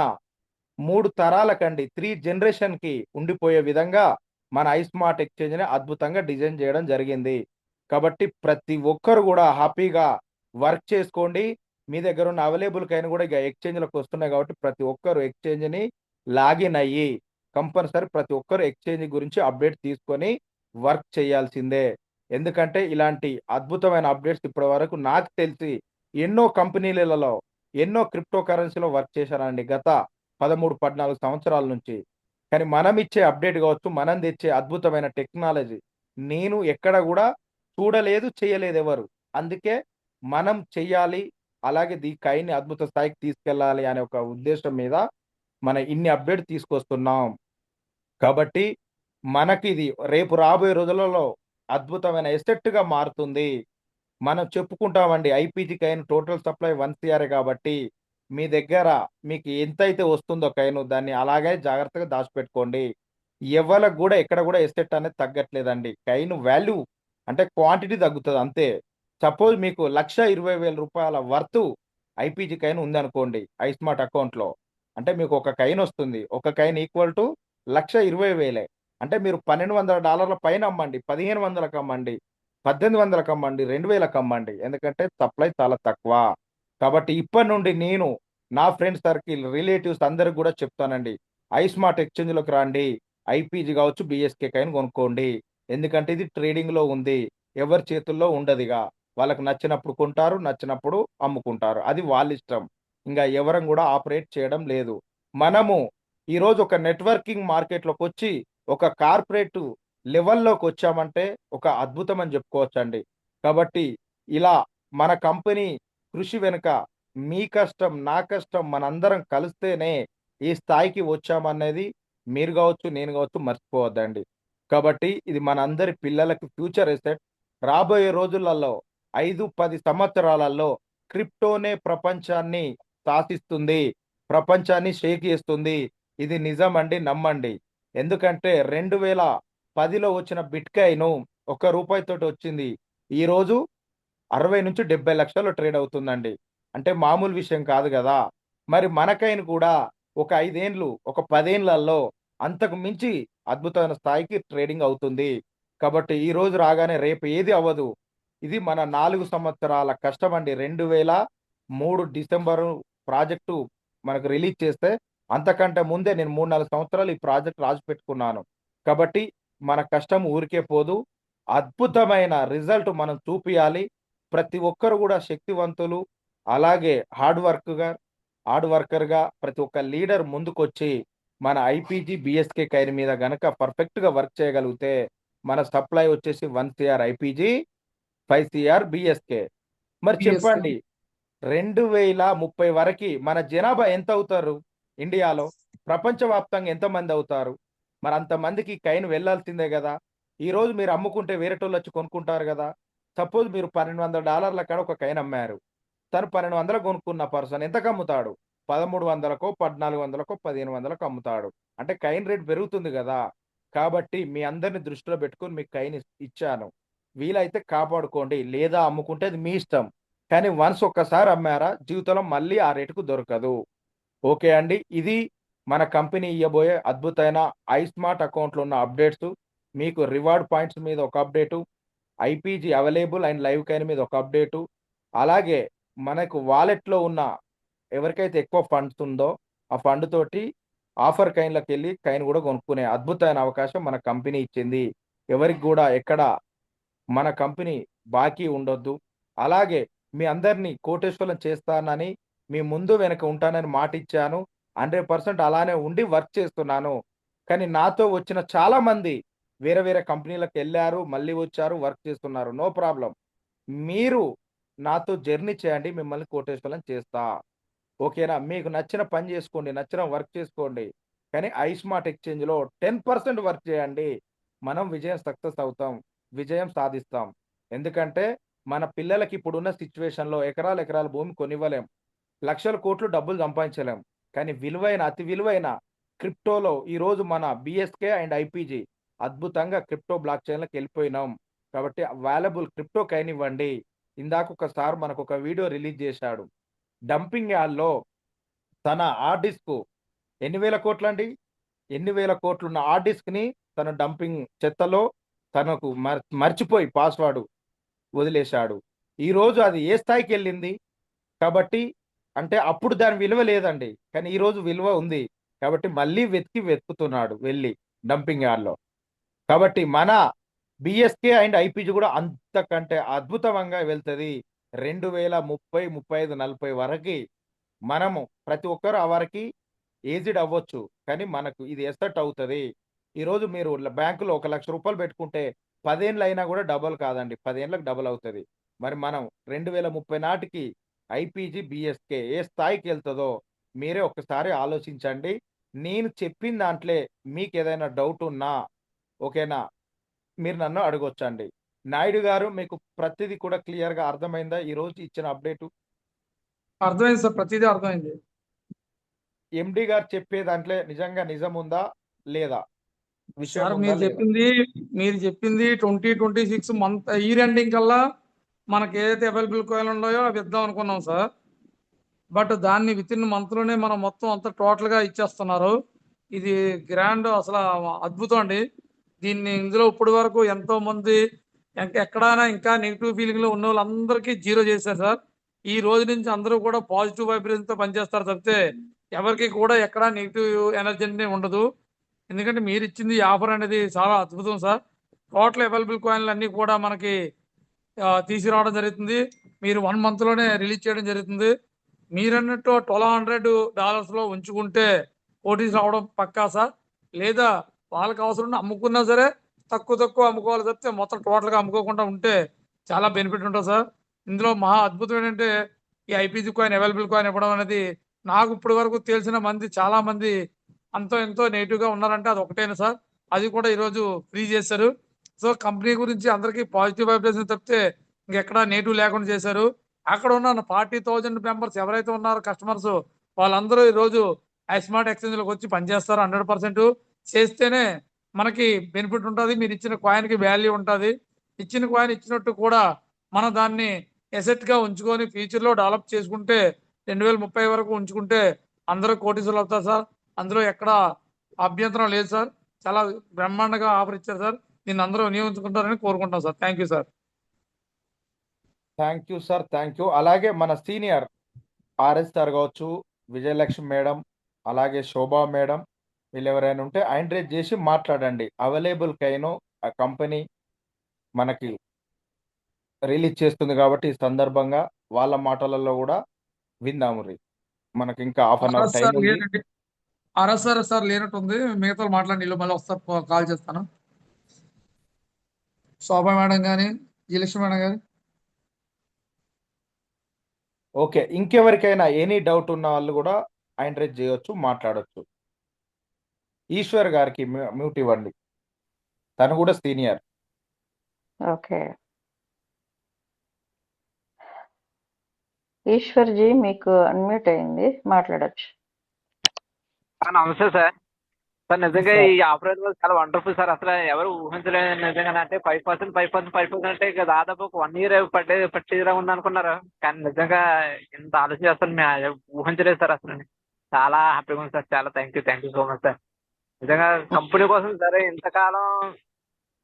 3 తరాలకండి. 3 జనరేషన్‌కి ఉండిపోయే విధంగా మన ఐస్మార్ట్ ఎక్స్‌చేంజ్‌ని అద్భుతంగా డిజైన్ చేయడం జరిగింది. కాబట్టి ప్రతి ఒక్కరు గూడా హ్యాపీగా వర్క్ చేసుకోండి. మీ దగ్గరున్న అవైలబుల్ కాయిన్ గూడా ఇక ఎక్స్‌చేంజ్‌లకొస్తున్నాయి గాబట్టి ప్రతి ఒక్కరు ఎక్స్‌చేంజ్‌ని లాగిన్ అయ్యి కంపల్సరీ ప్రతి ఒక్కరు ఎక్స్‌చేంజ్ గురించి అప్‌డేట్ తీసుకొని వర్క్ చేయాల్సిందే. ఎందుకంటే ఇలాంటి అద్భుతమైన అప్‌డేట్స్ ఇప్పటి వరకు నాకు తెలిసి ఎన్నో కంపెనీలలో, ఎన్నో క్రిప్టో కరెన్సీలో వర్క్ చేశానండి గత 13, 14 సంవత్సరాల నుంచి. కానీ మనమిచ్చే అప్‌డేట్ గావచ్చు, మనం తెచ్చే అద్భుతమైన టెక్నాలజీ నేను ఎక్కడ గూడా చూడలేదు, చేయలేదెవరు. అందుకే మనం చెయ్యాలి. అలాగే కైని అద్భుత స్థాయికి తీసుకెళ్ళాలి అనే ఒక ఉద్దేశ్యం మీద మన ఇన్ని అప్‌డేట్ తీసుకొస్తున్నాం. కాబట్టి మనకిది రేపు రాబోయే రోజులలో అద్భుతమైన ఎసెట్‌గా మారుతుంది. మనం చెప్పుకుంటామండి ఐపీజీ కైన్ టోటల్ సప్లై 1 సీఆరే కాబట్టి, మీ దగ్గర మీకు ఎంతైతే వస్తుందో కైను దాన్ని అలాగే జాగ్రత్తగా దాచిపెట్టుకోండి. ఎవ్వలకు గూడా ఎక్కడ గూడా ఎసెట్ అనేది తగ్గట్లేదండి. కైన్ వాల్యూ అంటే క్వాంటిటీ తగ్గుతది అంతే. సపోజ్ మీకు రూ. 1,20,000 వర్త్ ఐపీజీ కైన్ ఉందనుకోండి ఐస్మార్ట్ అకౌంట్‌లో. అంటే మీకు ఒక కైన్ వస్తుంది. ఒక కైన్ ఈక్వల్ టు 1,20,000 అంటే మీరు $1,200 పైన అమ్మండి. 1,500కి అమ్మండి. 1,800కి అమ్మండి. 2,000కి అమ్మండి. ఎందుకంటే సప్లై చాలా తక్కువ. కాబట్టి ఇప్పటి నుండి నేను నా ఫ్రెండ్ సర్కిల్, రిలేటివ్స్ అందరికి గూడా చెప్తానండి. ఐస్మార్ట్ ఎక్స్‌చేంజ్‌లోకి రండి. ఐపీజీ గావచ్చు, బీఎస్‌కే కాయిన్ కొనుక్కోండి. ఎందుకంటే ఇది ట్రేడింగ్‌లో ఉంది. ఎవరి చేతుల్లో ఉండదిగ. వాళ్ళకి నచ్చినప్పుడు కొంటారు, నచ్చినప్పుడు అమ్ముకుంటారు. అది వాళ్ళిష్టం. ఇంగ ఎవరం గూడా ఆపరేట్ చేయడం లేదు. మనము ఈరోజు ఒక నెట్వర్కింగ్ మార్కెట్‌లోకొచ్చి, ఒక కార్పొరేట్ లెవెల్‌లోకొచ్చామంటే ఒక అద్భుతం అని జెప్పుకోవచ్చండి. కాబట్టి ఇలా మన కంపెనీ కృషి వెనుక మీ కష్టం, నా కష్టం మనందరం కలిస్తేనే ఈ స్థాయికి వచ్చామనేది మీరు గావచ్చు, నేను గావచ్చు మర్చిపోవద్దండి. కాబట్టి ఇది మనందరి పిల్లలకి ఫ్యూచర్ ఎసెట్. రాబోయే రోజులలో 5, 10 సంవత్సరాలలో క్రిప్టోనే ప్రపంచాన్ని శాసిస్తుంది. ప్రపంచాన్ని షేక్ చేస్తుంది. ఇది నిజమండి, నమ్మండి. ఎందుకంటే 2010లో వచ్చిన బిట్‌కాయిన్ ఒక్క రూపాయితోటి వచ్చింది. ఈరోజు 60-70 లక్షల్లో ట్రేడ్ అవుతుందండి. అంటే మామూలు విషయం కాదు గదా! మరి మన కాయిన్ కూడా ఒక 5 ఏండ్లు, ఒక 10 ఏండ్లలో అంతకు మించి అద్భుతమైన స్థాయికి ట్రేడింగ్ అవుతుంది. కాబట్టి ఈరోజు రాగానే రేపు ఏది అవ్వదు. ఇది మన 4 సంవత్సరాల కష్టమండి. 2003 డిసెంబరు ప్రాజెక్టు మనకు రిలీజ్ చేస్తే, అంతకంటే ముందే నేను 3, 4 సంవత్సరాలు ఈ ప్రాజెక్ట్ రాసిపెట్టుకున్నాను. కాబట్టి మన కష్టం ఊరికే పోదు. అద్భుతమైన రిజల్ట్ మనం చూపియాలి. ప్రతి ఒక్కరు గూడా శక్తివంతులు, అలాగే హార్డ్ వర్కర్‌గా ప్రతి ఒక్క లీడర్ ముందుకొచ్చి, మన ఐపీజీ, బీఎస్‌కే కైన్ మీద గనక పర్ఫెక్ట్‌గా వర్క్ చేయగలిగితే, మన సప్లై వచ్చేసి 1,00,00,000 ఐపీజీ, 5,00,00,000 బీఎస్‌కే. మరి బిఎస్కే. చెప్పండి 2030 వరకి మన జనాభా ఎంతవుతారు ఇండియాలో? ప్రపంచవ్యాప్తంగా ఎంతమందవుతారు? మరంతమందికి కైన్ వెళ్ళాల్సిందే గదా! ఈరోజు మీరు అమ్ముకుంటే వేరేటోళ్ళొచ్చి కొనుక్కుంటారు గదా! సపోజ్ మీరు $1,200 కాడ ఒక కైన్ అమ్మారు. తను 1,200 కొనుక్కున్న పర్సన్ ఎంతకమ్ముతాడు? 1300కో, 1400కో, 1500కో అమ్ముతాడు. అంటే కైన్ రేట్ పెరుగుతుంది గదా! కాబట్టి మీ అందరిని దృష్టిలో పెట్టుకొని మీకు కైన్ ఇచ్చాను. వీలైతే కాపాడుకోండి. లేదా అమ్ముకుంటే అది మీ ఇష్టం. కానీ వన్స్ ఒక్కసారి అమ్మారా జీవితంలో మళ్ళీ ఆ రేటుకు దొరకదు. ఓకే అండి. ఇది మన కంపెనీ ఇయ్యబోయే అద్భుతమైన ఐస్మార్ట్ అకౌంట్‌లో ఉన్న అప్డేట్సు. మీకు రివార్డ్ పాయింట్స్ మీద ఒక update. IPG available and live coin మీద ఒక అప్డేటు. అలాగే మనకు వాలెట్‌లో ఉన్న ఎవరికైతే ఎక్కువ ఫండ్స్ ఉందో, ఆ ఫండ్ తోటి ఆఫర్ కాయిన్‌లకెళ్ళి కాయిన్ గూడా కొనుక్కునే అద్భుతమైన అవకాశం మన కంపెనీ ఇచ్చింది. ఎవరికి గూడా ఎక్కడ మన కంపెనీ బాకీ ఉండొద్దు. అలాగే మీ అందరిని కోటేశ్వరులను చేస్తానని, మీ ముందు వెనక ఉంటానని మాటిచ్చాను. 100% అలానే ఉండి వర్క్ చేస్తున్నాను. కానీ నాతో వచ్చిన చాలామంది వేరే వేరే కంపెనీలకెళ్లారు, మళ్ళీ వచ్చారు, వర్క్ చేస్తున్నారు. No problem. మీరు నాతో జర్నీ చేయండి. మిమ్మల్ని కోటేశ్వరులను చేస్తా. ఓకేనా? మీకు నచ్చిన పని జేసుకోండి. నచ్చిన వర్క్ చేసుకోండి. కానీ ఐస్మార్ట్ ఎక్స్‌చేంజ్‌లో 10% వర్క్ చేయండి. మనం విజయం సక్సెస్ అవుతాం. విజయం సాధిస్తాం. ఎందుకంటే మన పిల్లలకి ఇప్పుడున్న సిట్యుయేషన్‌లో ఎకరాలు ఎకరాల భూమి కొనివ్వలేం. లక్షల కోట్లు డబ్బులు సంపాదించలేం. కానీ అతి విలువైన క్రిప్టోలో ఈరోజు మన బీఎస్‌కే అండ్ ఐపీజీ అద్భుతంగా క్రిప్టో బ్లాక్ చైన్‌లోకెళ్ళిపోయినాం. కాబట్టి వాల్యుబుల్ క్రిప్టో కాయిన్ ఇవ్వండి. ఇందాక ఒక సార్ మనకొక వీడియో రిలీజ్ జేశాడు. డంపింగ్ యార్డ్‌లో తన హార్డ్ డిస్కు ఎన్ని వేల కోట్లండి? ఎన్ని వేల కోట్లున్న హార్డ్ డిస్క్‌ని తన డంపింగ్ చెత్తలో తనకు మర్చిపోయి పాస్‌వర్డ్ వదిలేశాడు. ఈరోజు అది ఏ స్థాయికెళ్ళింది? కాబట్టి అంటే అప్పుడు దాని విలువ లేదండి. కానీ ఈరోజు విలువ ఉంది. కాబట్టి మళ్ళీ వెతుకుతున్నాడు వెళ్లి డంపింగ్ యార్డ్‌లో. కాబట్టి మన బీఎస్‌కే అండ్ ఐపీజీ గూడా అంతకంటే అద్భుతంగా వెళ్తది. 2030, 35, 40 వరకి మనము ప్రతి ఒక్కరు ఆ వరకి ఏజ్డ్ అవ్వచ్చు. కానీ మనకు ఇది ఎసెట్ అవుతది. ఈరోజు మీరు బ్యాంకులో ఒక రూ. 1,00,000 పెట్టుకుంటే 10 ఏండ్లయినా గూడా డబుల్ కాదండి. 10 ఏండ్లకు డబుల్ అవుతది. మరి మనం 2030 నాటికి ఐపీజీ, బీఎస్‌కే ఏ స్థాయికెళ్తదో మీరే ఒక్కసారి ఆలోచించండి. నేను చెప్పిన దాంట్లే మీకేదైనా డౌట్ ఉన్నా ఓకేనా? మీరు నన్ను అడగొచ్చండి. నాయుడు గారు మీకు ప్రతిది కూడా క్లియర్‌గా అర్థమైందా ఈరోజు ఇచ్చిన అప్డేటు? అర్థమైంది సార్. ప్రతిదీ అర్థమైంది. ఎండీ గారు చెప్పే దాంట్లో నిజంగా నిజముందా? లేదా? విషయం సార్ ఉందా? మీరు లేదా? చెప్పింది మీరు చెప్పింది 2026 మంత్ ఇయర్ ఎండింగ్ కల్లా మనకి ఏదైతే అవైలబుల్ కాయిన్లు ఉన్నాయో అవి ఇద్దాం అనుకున్నాం సార్. బట్ దాన్ని విత్ ఇన్ మంత్ లోనే మనం మొత్తం అంతా టోటల్ గా ఇచ్చేస్తున్నారు. ఇది గ్రాండ్ అసలు అద్భుతం అండి. దీన్ని ఇందులో ఇప్పటి వరకు ఎంతో మంది ఎక్కడైనా ఇంకా నెగిటివ్ ఫీలింగ్ లో ఉన్న వాళ్ళందరికీ జీరో చేశారు సార్. ఈ రోజు నుంచి అందరూ కూడా పాజిటివ్ వైబ్రేషన్ తో పనిచేస్తారు తప్పితే ఎవరికి కూడా ఎక్కడ నెగిటివ్ ఎనర్జీ అనేది ఉండదు. ఎందుకంటే మీరు ఇచ్చింది ఈ ఆఫర్ అనేది చాలా అద్భుతం సార్. టోటల్ అవైలబుల్ కాయిన్లు అన్ని కూడా మనకి తీసుకురావడం జరుగుతుంది. మీరు 1 మంత్ లోనే రిలీజ్ చేయడం జరుగుతుంది. మీరన్నట్టు $1,200 లో ఉంచుకుంటే కోటీస్ రావడం పక్కా సార్. లేదా వాళ్ళకి అవసరం ఉండి అమ్ముకున్నా సరే తక్కువ తక్కువ అమ్ముకోవాలి తప్పితే మొత్తం టోటల్ గా అమ్ముకోకుండా ఉంటే చాలా బెనిఫిట్ ఉంటుంది సార్. ఇందులో మహా అద్భుతం ఏంటంటే ఈ ఐపీజీ కాయిన్ అవైలబుల్ కాయిన్ ఇవ్వడం అనేది నాకు ఇప్పటి వరకు తెలిసిన మంది చాలా మంది అంతో ఎంతో నెగిటివ్ గా ఉన్నారంటే అది ఒకటేనా సార్. అది కూడా ఈరోజు ఫ్రీ చేశారు. సో కంపెనీ గురించి అందరికీ పాజిటివ్ వైబ్రేషన్ తప్పితే ఇంకెక్కడా నెగిటివ్ లేకుండా చేశారు. అక్కడ ఉన్న 40,000 మెంబర్స్ ఎవరైతే ఉన్నారో కస్టమర్స్ వాళ్ళందరూ ఈరోజు ఐస్మార్ట్ ఎక్స్చేంజ్లోకి వచ్చి పనిచేస్తారు. 100% చేస్తేనే మనకి బెనిఫిట్ ఉంటుంది. మీరు ఇచ్చిన కాయిన్కి వాల్యూ ఉంటుంది. ఇచ్చిన కాయిన్ ఇచ్చినట్టు కూడా మనం దాన్ని ఎసెట్గా ఉంచుకొని ఫ్యూచర్లో డెవలప్ చేసుకుంటే 2030 వరకు ఉంచుకుంటే అందరూ కోటీసులు అవుతారు సార్. అందులో ఎక్కడ అభ్యంతరం లేదు సార్. చాలా బ్రహ్మాండంగా ఆఫర్ ఇచ్చారు సార్. దీన్ని అందరూ వినియోగించుకుంటారని కోరుకుంటాం sir. Thank you sir. Thank you sir, thank you. అలాగే మన సీనియర్ ఆర్ఎస్ సార్ కావచ్చు, విజయలక్ష్మి మేడం, అలాగే శోభా మేడం, వీళ్ళు ఎవరైనా ఉంటే ఎంకరేజ్ చేసి మాట్లాడండి. అవైలబుల్ కైను ఆ కంపెనీ మనకి రిలీజ్ చేస్తుంది కాబట్టి ఈ సందర్భంగా వాళ్ళ మాటలలో కూడా విందాము మనకి ఇంకా half an hour hours time sir ఉంది. లేనండి. సార్ లేనట్టుంది. మిగతా మాట్లాడి ఇల్లు మళ్ళీ వస్తారు, కాల్ చేస్తాను. శోభా మేడం కానీ విజయలక్ష్మి మేడం కానీ. ఓకే, ఇంకెవరికైనా ఎనీ డౌట్ ఉన్న వాళ్ళు కూడా ఎంకరేజ్ చేయొచ్చు, మాట్లాడొచ్చు. ఈశ్వర్ గారికి మ్యూట్ ఇవ్వండి, తను కూడా సీనియర్. ఓకే, ఈశ్వర్ జీ మీకు అన్మ్యూట్ అయింది, మాట్లాడొచ్చు. నమస్తే సార్. సార్ నిజంగా సార్. ఈ ఆఫర్ చాలా వండర్ఫుల్ సార్. అసలు ఎవరు ఊహించలేదు నిజంగా. అంటే 5% అంటే ఇక దాదాపు ఒక 1 year పట్టేదిరా ఉంది అనుకున్నారు. కానీ నిజంగా ఇంత ఆలోచన చేస్తాను మేము ఊహించలేదు సార్. అసలు చాలా హ్యాపీగా ఉంది సార్. చాలా thank you so much sir. నిజంగా కంపెనీ కోసం సరే ఇంతకాలం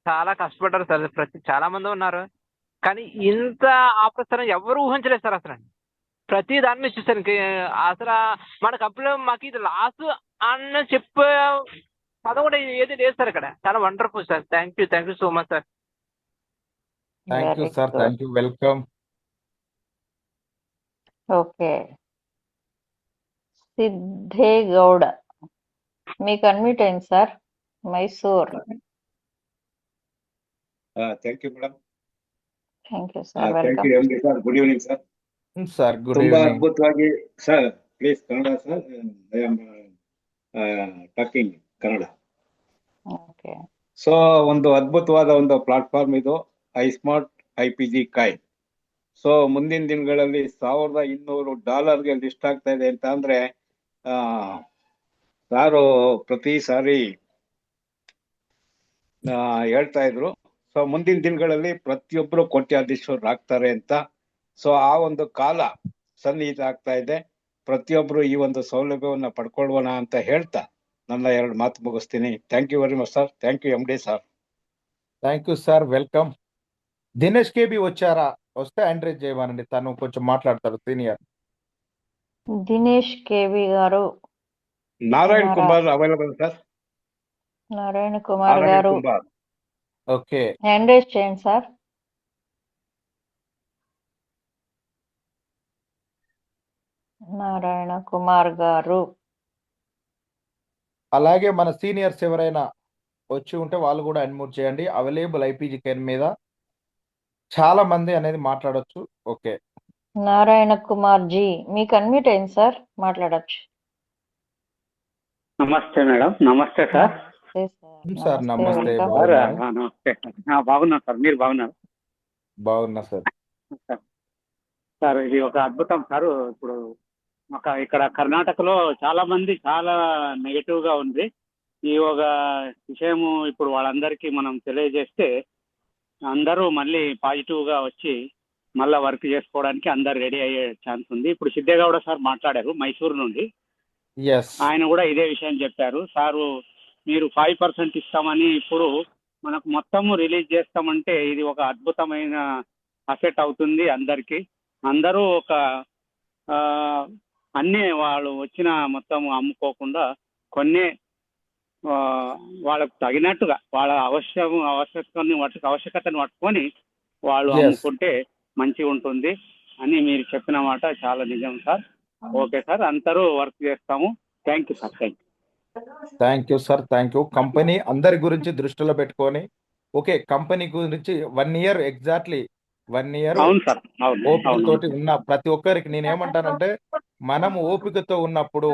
చాలా కష్టపడ్డారు సార్. చాలా మంది ఉన్నారు, కానీ ఇంత ఆఫర్ సార్ ఎవరు ఊహించలేదు సార్. అసలు ప్రతి దాని మీద చూసాను. అసలు మన కంపెనీలో మాకు ఇది లాస్ అన్న చెప్పే పదం కూడా ఏది లేదు సార్. ఇక్కడ చాలా wonderful sir. Thank you so much sir. Thank you very sir, good. Thank you, welcome. Okay, Siddegowda మీకు అన్మ్యూట్ అయింది sir, Mysore. Thank you madam. Thank you sir, thank welcome. You M D sir. Good evening sir. Sir good ತುಂಬಾ evening. ಅದ್ಭುತವಾಗಿ sir. Please Kannada sir. I am talking Kannada. Okay, so ಒಂದು ಅದ್ಭುತವಾದ ಒಂದು platform ಇದು ಐಸ್ಮಾರ್ಟ್ IPG coin. So ಮುಂದಿನ ದಿನಗಳಲ್ಲಿ $1,200 list ಆಗ್ತಾ ಇದೆ ಅಂತ ಅಂದ್ರೆ ಸಾರು ಪ್ರತಿ ಸಾರಿ ಹೇಳ್ತಾ ಇದ್ರು. ಸೊ ಮುಂದಿನ ದಿನಗಳಲ್ಲಿ ಪ್ರತಿಯೊಬ್ಬರು ಕೋಟ್ಯಾಧೀಶರು ಆಗ್ತಾರೆ ಅಂತ. ಸೊ ಆ ಒಂದು ಕಾಲ ಸನ್ನಿಹಿತ ಆಗ್ತಾ ಇದೆ. ಪ್ರತಿಯೊಬ್ಬರು ಈ ಒಂದು ಸೌಲಭ್ಯವನ್ನ ಪಡ್ಕೊಳ್ಳೋಣ ಅಂತ ಹೇಳ್ತಾ ನನ್ನ 2 ಮಾತು ಮುಗಿಸ್ತೀನಿ. Thank you very much sir. Thank you MD sir. Thank you sir, welcome. Dinesh KB వచ్చారా? వస్తే ఎంకరేజ్ చేయమనండి, తను కొంచెం మాట్లాడతారు, సీనియర్. దినేష్ కేవి గారు, నారాయణ్ ఉన్నారా? Kumar available sir. నారాయణ కుమార్ నారాయణ్ గారు కుమార్. ఓకే, ఎంకరేజ్ చేయండి సార్. నారాయణ కుమార్ గారు, అలాగే మన సీనియర్స్ ఎవరైనా వచ్చి ఉంటే వాళ్ళు కూడా అన్మ్యూట్ చేయండి. అవైలబుల్ IPG కాయిన్ మీద చాలా మంది అనేది మాట్లాడొచ్చు. ఓకే నారాయణ కుమార్ జీ మీకు అన్మ్యూట్ అయింది సార్, మాట్లాడొచ్చు. నమస్తే మేడం. నమస్తే సార్. నమస్తే సార్. సార్ నమస్తే, వెల్కమ్. సార్ బాగున్నారా? నమస్తే. బాగున్నాను సార్, మీరు బాగున్నారు బాగున్నా సార్. సార్? ఇది ఒక అద్భుతం సార్. ఇప్పుడు ఇక్కడ కర్ణాటకలో చాలా మంది చాలా నెగటివ్ గా ఉంది. ఈ ఒక విషయము ఇప్పుడు వాళ్ళందరికీ మనం తెలియజేస్తే అందరూ మళ్ళీ పాజిటివ్ గా వచ్చి మళ్ళీ వర్క్ చేసుకోవడానికి అందరు రెడీ అయ్యే ఛాన్స్ ఉంది. ఇప్పుడు సిద్ధేగౌడ సార్ మాట్లాడారు మైసూరు నుండి. ఎస్, ఆయన కూడా ఇదే విషయం చెప్పారు. సారు మీరు 5% ఇస్తామని ఇప్పుడు మనకు మొత్తము రిలీజ్ చేస్తామంటే ఇది ఒక అద్భుతమైన అసెట్ అవుతుంది అందరికి. అందరూ ఒక అన్నీ వాళ్ళు వచ్చిన మొత్తం అమ్ముకోకుండా కొన్ని వాళ్ళకు తగినట్టుగా వాళ్ళ ఆవశ్యకతను పట్టుకొని వాళ్ళు Yes. అమ్ముకుంటే మంచిగా ఉంటుంది అని మీరు చెప్పిన మాట చాలా నిజం సార్. ఓకే సార్, అందరూ వర్క్ చేస్తాము. Thank you sir. Thank you sir, thank you. Company అందరి గురించి దృష్టిలో పెట్టుకొని, ఓకే, కంపెనీ గురించి 1 year ఎగ్జాక్ట్లీ 1 year అవును సార్, అవును ఓపికతోటి అవును. ఉన్న ప్రతి ఒక్కరికి నేనేమంటానంటే, మనం ఓపికతో ఉన్నప్పుడు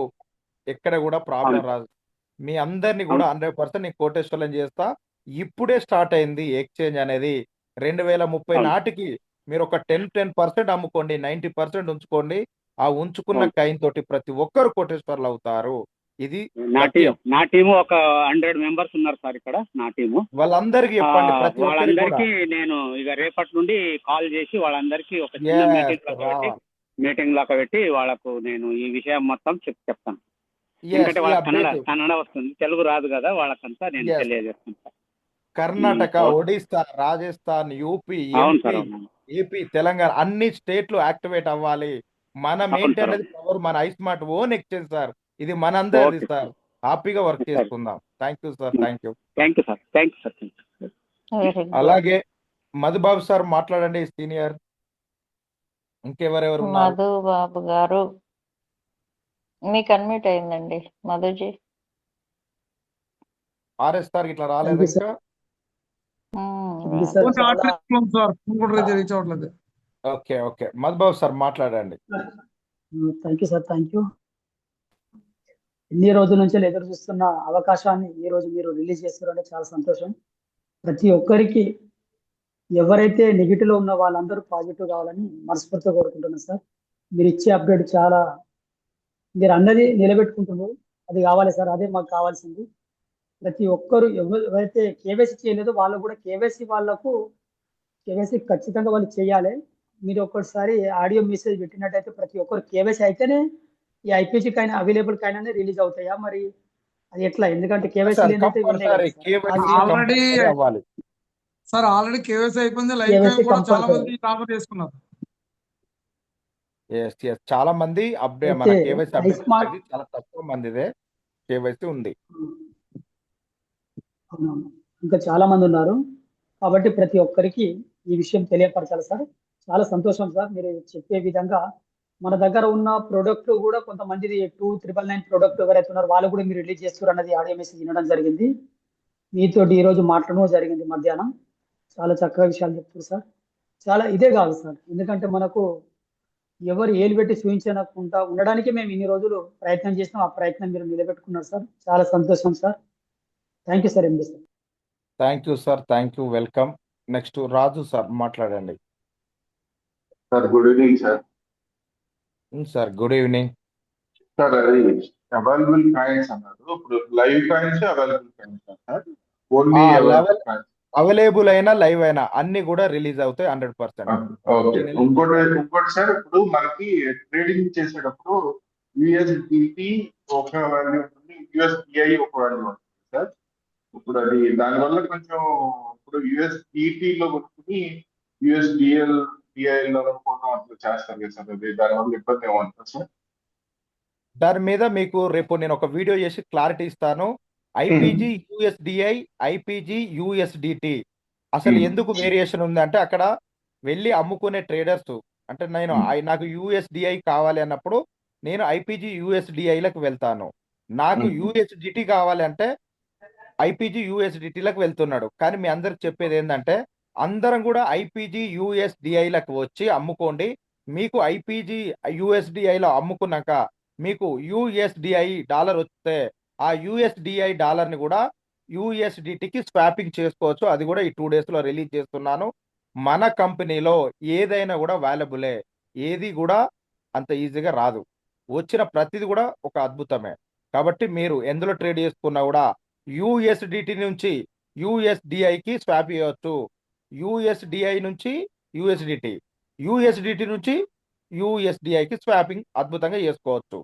ఎక్కడ కూడా ప్రాబ్లం అవును. రాదు. మీ అందరినీ కూడా 100% నేను కోటేశ్వరం చేస్తా. ఇప్పుడే స్టార్ట్ అయింది ఎక్స్చేంజ్ అనేది. 2030 అవును. నాటికి మీరు ఒక 10% అమ్ముకోండి, 90% ఉంచుకోండి. ఆ ఉంచుకున్న అవును. కాయిన్ తోటి ప్రతి ఒక్కరు కోటేశ్వర్లు అవుతారు. ఇది నా సత్యం. నా టీము ఒక 100 మెంబర్స్ ఉన్నారు సార్ ఇక్కడ నా టీము. వాళ్ళందరికీ చెప్పండి, ప్రతి ఒక్కరికి కూడా. వాళ్ళందరికీ నేను ఇక రేపటి నుండి కాల్ చేసి వాళ్ళందరికీ ఒక చిన్న మీటింగ్ లాగా పెట్టి వాళ్ళకు నేను ఈ విషయం మొత్తం చెప్తాను. ఎందుకంటే వాళ్ళకి కన్నడ వస్తుంది, తెలుగు రాదు కదా, వాళ్ళకంతా నేను తెలియజేస్తాను సార్. కర్ణాటక, ఒడిస్సా, రాజస్థాన్, యూపీ, అవును సార్, ఏపీ, తెలంగాణ అన్ని స్టేట్లు యాక్టివేట్ అవ్వాలి. మనం ఏంటి అనేది పవర్, మన ఐస్మార్ట్ ఓన్ ఎక్స్చేంజ్ సార్. ఇది మనందరిది సార్. హ్యాపీగా వర్క్ చేసుకుందాం. Thank you sir. Thank you sir. Thank you sir. అలాగే మధుబాబు సార్ మాట్లాడండి, సీనియర్. ఇంకెవరెవరు ఉన్నారు? మధుబాబు గారు మీకు అన్మ్యూట్ అయిందండి మధుజీ. ఆర్ఎస్ సార్ ఇట్లా రాలేదు ఇంకా. ఓకే ఓకే, మధుబాబు సార్ మాట్లాడండి. Thank you sir. Thank you. ఎన్ని రోజుల నుంచి ఎదురు చూస్తున్న అవకాశాన్ని ఈ రోజు మీరు రిలీజ్ చేస్తారంటే చాలా సంతోషం. ప్రతి ఒక్కరికి ఎవరైతే నెగిటివ్ లో ఉన్న వాళ్ళందరూ పాజిటివ్ కావాలని మనస్ఫూర్తిగా కోరుకుంటున్నాను సార్. మీరు ఇచ్చే అప్డేట్ చాలా, మీరు అన్నది నిలబెట్టుకుంటున్నారు, అది కావాలి సార్. అదే మాకు కావాల్సింది. ప్రతి ఒక్కరు ఎవరైతే కేవైసీ చేయలేదో వాళ్ళు కూడా కేవైసీ ఖచ్చితంగా వాళ్ళు చేయాలి. మీరు ఒక్కసారి ఆడియో మెసేజ్ పెట్టినట్టయితే ప్రతి ఒక్కరు కేవైసీ అయితేనే ఈ ఐపీజీ కైనా అవైలబుల్ కైనా రిలీజ్ అవుతాయా, మరి అది ఎట్లా? ఎందుకంటే కేవైసీ ఆల్రెడీ కేవైసీ అయిపోయింది, లైవ్ కూడా చాలా మంది డామర్ చేసుకున్నారు. చాలా మంది అప్డేట్, మన కేవైసీ అప్డేట్ చాలా తక్కువ మందిదే కేవైసీ ఉంది. ఇంకా చాలా మంది ఉన్నారు కాబట్టి ప్రతి ఒక్కరికి ఈ విషయం తెలియపరచాలి సార్. చాలా సంతోషం సార్ మీరు చెప్పే విధంగా. మన దగ్గర ఉన్న ప్రోడక్ట్ కూడా కొంతమంది 2999 ప్రోడక్ట్ ఎవరైతే ఉన్నారో వాళ్ళు కూడా మీరు రిలీజ్ చేస్తారు అన్నది ఆడియో మెసేజ్ వినడం జరిగింది. మీతో ఈ రోజు మాట్లాడడం జరిగింది మధ్యాహ్నం. చాలా చక్కగా విషయాలు చెప్తారు సార్. చాలా ఇదే కాదు సార్, ఎందుకంటే మనకు ఎవరు ఏలు పెట్టి చూపించకుండా ఉండడానికి మేము ఇన్ని రోజులు ప్రయత్నం చేసినాం. ఆ ప్రయత్నం మీరు నిలబెట్టుకున్నారు సార్. చాలా సంతోషం sir. Thank you sir. MD sir. Thank you sir. Thank you. Welcome. Next Raju sir మాట్లాడండి. Sir good evening sir. Sir good evening sir. అది అవైలబుల్ కాయిన్స్ అన్నారు. ఇప్పుడు live coins available coins sir. Only available అయినా live అయినా అన్ని కూడా release అవుతాయి 100%. Okay. ఇంకోటి సార్, ఇప్పుడు మనకి ట్రేడింగ్ చేసేటప్పుడు యుఎస్డిటి ఒక వాల్యూ ఉంటుంది, యుఎస్డిఐ ఒక వాల్యూ ఉంటుంది సార్. ఇప్పుడు అది దానివల్ల కొంచెం, ఇప్పుడు యుఎస్డిటి లో కొనుక్కుని యుఎస్డిఎల్ డిఐలో కొనుక్కోవడం అట్లా చేస్తారు కదా సార్. అది దానివల్ల ఇబ్బంది ఏమంటారు సార్? దాని మీద మీకు రేపు నేను ఒక వీడియో చేసి క్లారిటీ ఇస్తాను. ఐపీజీ యుఎస్డిఐ, ఐపీజీ యుఎస్డిటి అసలు ఎందుకు వేరియేషన్ ఉంది అంటే, అక్కడ వెళ్ళి అమ్ముకునే ట్రేడర్స్ అంటే నాకు యుఎస్డిఐ కావాలి అన్నప్పుడు నేను ఐపీజీ యుఎస్డిఐలకు వెళ్తాను. నాకు యుఎస్డిటి కావాలి అంటే ఐపీజీ యుఎస్డిటీలకు వెళ్తున్నాడు. కానీ మీ అందరికి చెప్పేది ఏంటంటే, అందరం కూడా ఐపీజీ యుఎస్డిఐలకు వచ్చి అమ్ముకోండి. మీకు ఐపీజీ యుఎస్డిఐలో అమ్ముకున్నాక మీకు యుఎస్డిఐ డాలర్ వస్తే ఆ యుఎస్డిఐ డాలర్ని కూడా యుఎస్డిటికి స్వాపింగ్ చేసుకోవచ్చు. అది కూడా ఈ 2 days లో రిలీజ్ చేస్తున్నాను. మన కంపెనీలో ఏదైనా కూడా వాల్యుబులే, ఏది కూడా అంత ఈజీగా రాదు. వచ్చిన ప్రతిది కూడా ఒక అద్భుతమే. కాబట్టి మీరు ఎందులో ట్రేడ్ చేసుకున్నా కూడా యుఎస్డిటి నుంచి యుఎస్డిఐకి స్వాప్ చేయవచ్చు, యుఎస్డిఐ నుంచి యుఎస్డిటి, యుఎస్డిటి నుంచి యుఎస్డిఐకి స్వాపింగ్ అద్భుతంగా చేసుకోవచ్చు.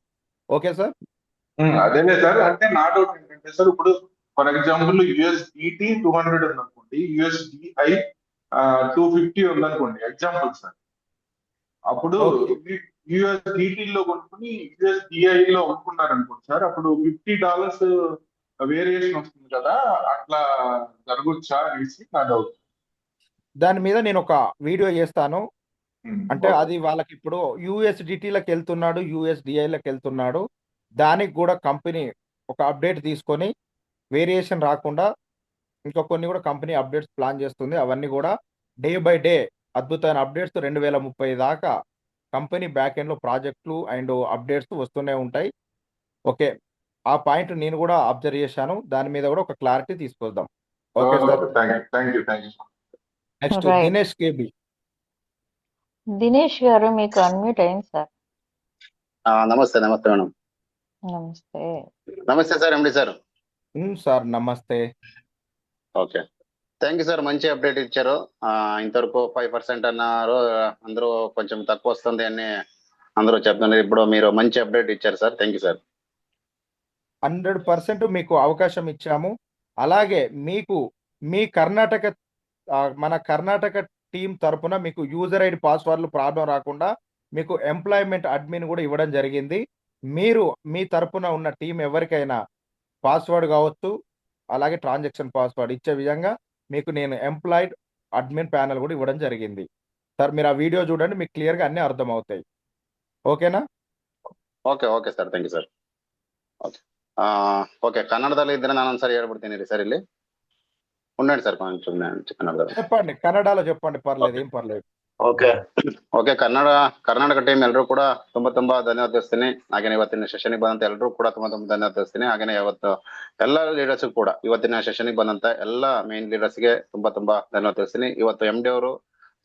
Okay sir. అదేనే సార్. అంటే నా డౌట్ ఏంటంటే సార్, ఇప్పుడు ఫర్ ఎగ్జాంపుల్ యుఎస్డిటి 200 ఉందనుకోండి, యుఎస్డిఐ 250 ఉందనుకోండి, ఎగ్జాంపుల్ సార్. అప్పుడు యుఎస్డిటిలో కొనుక్కుని యుఎస్డిఐలో అమ్ముకున్నారనుకోండి సార్, అప్పుడు $50 వేరియేషన్ వస్తుంది కదా, అట్లా జరగచ్చా అనేసి నా డౌట్. దాని మీద నేను ఒక వీడియో చేస్తాను. అంటే అది వాళ్ళకి ఇప్పుడు యుఎస్డిటీలకు వెళ్తున్నాడు, యుఎస్డిఐలకు వెళ్తున్నాడు. దానికి కూడా కంపెనీ ఒక అప్డేట్ తీసుకొని వేరియేషన్ రాకుండా ఇంకా కొన్ని కూడా కంపెనీ అప్డేట్స్ ప్లాన్ చేస్తుంది. అవన్నీ కూడా డే బై డే అద్భుతమైన అప్డేట్స్ 2030 దాకా కంపెనీ బ్యాక్ ఎండ్ లో ప్రాజెక్టులు అండ్ అప్డేట్స్ వస్తూనే ఉంటాయి. ఓకే, ఆ పాయింట్ నేను కూడా అబ్జర్వ్ చేశాను. దాని మీద కూడా ఒక క్లారిటీ తీసుకొద్దాం. Okay sir. Next Dinesh KB. Dinesh గారు మీకు అన్మ్యూట్ అయింది సార్. నమస్తే మేడం. నమస్తే. నమస్తే సార్, ఎండి సార్. సార్ నమస్తే. ఓకే, థ్యాంక్ యూ సార్, మంచి అప్డేట్ ఇచ్చారు. ఇంతవరకు 5% అన్నారు, అందరూ కొంచెం తక్కువ వస్తుంది అని అందరూ చెప్తున్నారు. ఇప్పుడు మీరు మంచి అప్డేట్ ఇచ్చారు సార్, థ్యాంక్ యూ సార్. 100% మీకు అవకాశం ఇచ్చాము. అలాగే మీకు మీ కర్ణాటక మన కర్ణాటక టీం తరపున మీకు యూజర్ ఐడి పాస్వర్డ్లు ప్రాబ్లం రాకుండా మీకు ఎంప్లాయ్మెంట్ అడ్మిన్ కూడా ఇవ్వడం జరిగింది. మీరు మీ తరపున ఉన్న టీం ఎవరికైనా పాస్వర్డ్ కావచ్చు, అలాగే ట్రాన్సాక్షన్ పాస్వర్డ్ ఇచ్చే విధంగా మీకు నేను ఎంప్లాయిడ్ అడ్మిన్ ప్యానెల్ కూడా ఇవ్వడం జరిగింది. సార్ మీరు ఆ వీడియో చూడండి, మీకు క్లియర్గా అన్నీ అర్థమవుతాయి. ఓకేనా? Okay okay sir, thank you sir. Okay okay, ಕನ್ನಡದಲ್ಲಿ ಇದ್ರೆ ನಾನು ಒಂದ್ಸರಿ ಹೇಳ್ಬಿಡ್ತೀನಿ ರೀ ಸರ್. ಇಲ್ಲಿ ఉండండి సార్, కొంచెం కన్నడದಲ್ಲಿ చెప్పండి, కన్నడలో చెప్పండి, పర్లేదు, ఏం పర్లేదు. ಓಕೆ ಓಕೆ, ಕರ್ನಾಟಕ ಟೀಮ್ ಎಲ್ಲರೂ ಕೂಡ ತುಂಬಾ ಧನ್ಯವಾದಿಸ್ತೀನಿ. ಹಾಗೇನೆ ಇವತ್ತಿನ ಸೆಷನ್ಗೆ ಬಂದಂತ ಎಲ್ಲರೂ ಕೂಡ ತುಂಬಾ ಧನ್ಯವಾದಿಸ್ತೀನಿ. ಹಾಗೇನೆ ಇವತ್ತು ಎಲ್ಲ ಲೀಡರ್ಸ್ ಕೂಡ ಇವತ್ತಿನ ಸೆಷನ್ಗೆ ಬಂದಂತ ಎಲ್ಲ ಮೇನ್ ಲೀಡರ್ಸ್ಗೆ ತುಂಬಾ ಧನ್ಯವಾದಿಸ್ತೀನಿ. ಇವತ್ತು MD ಅವರು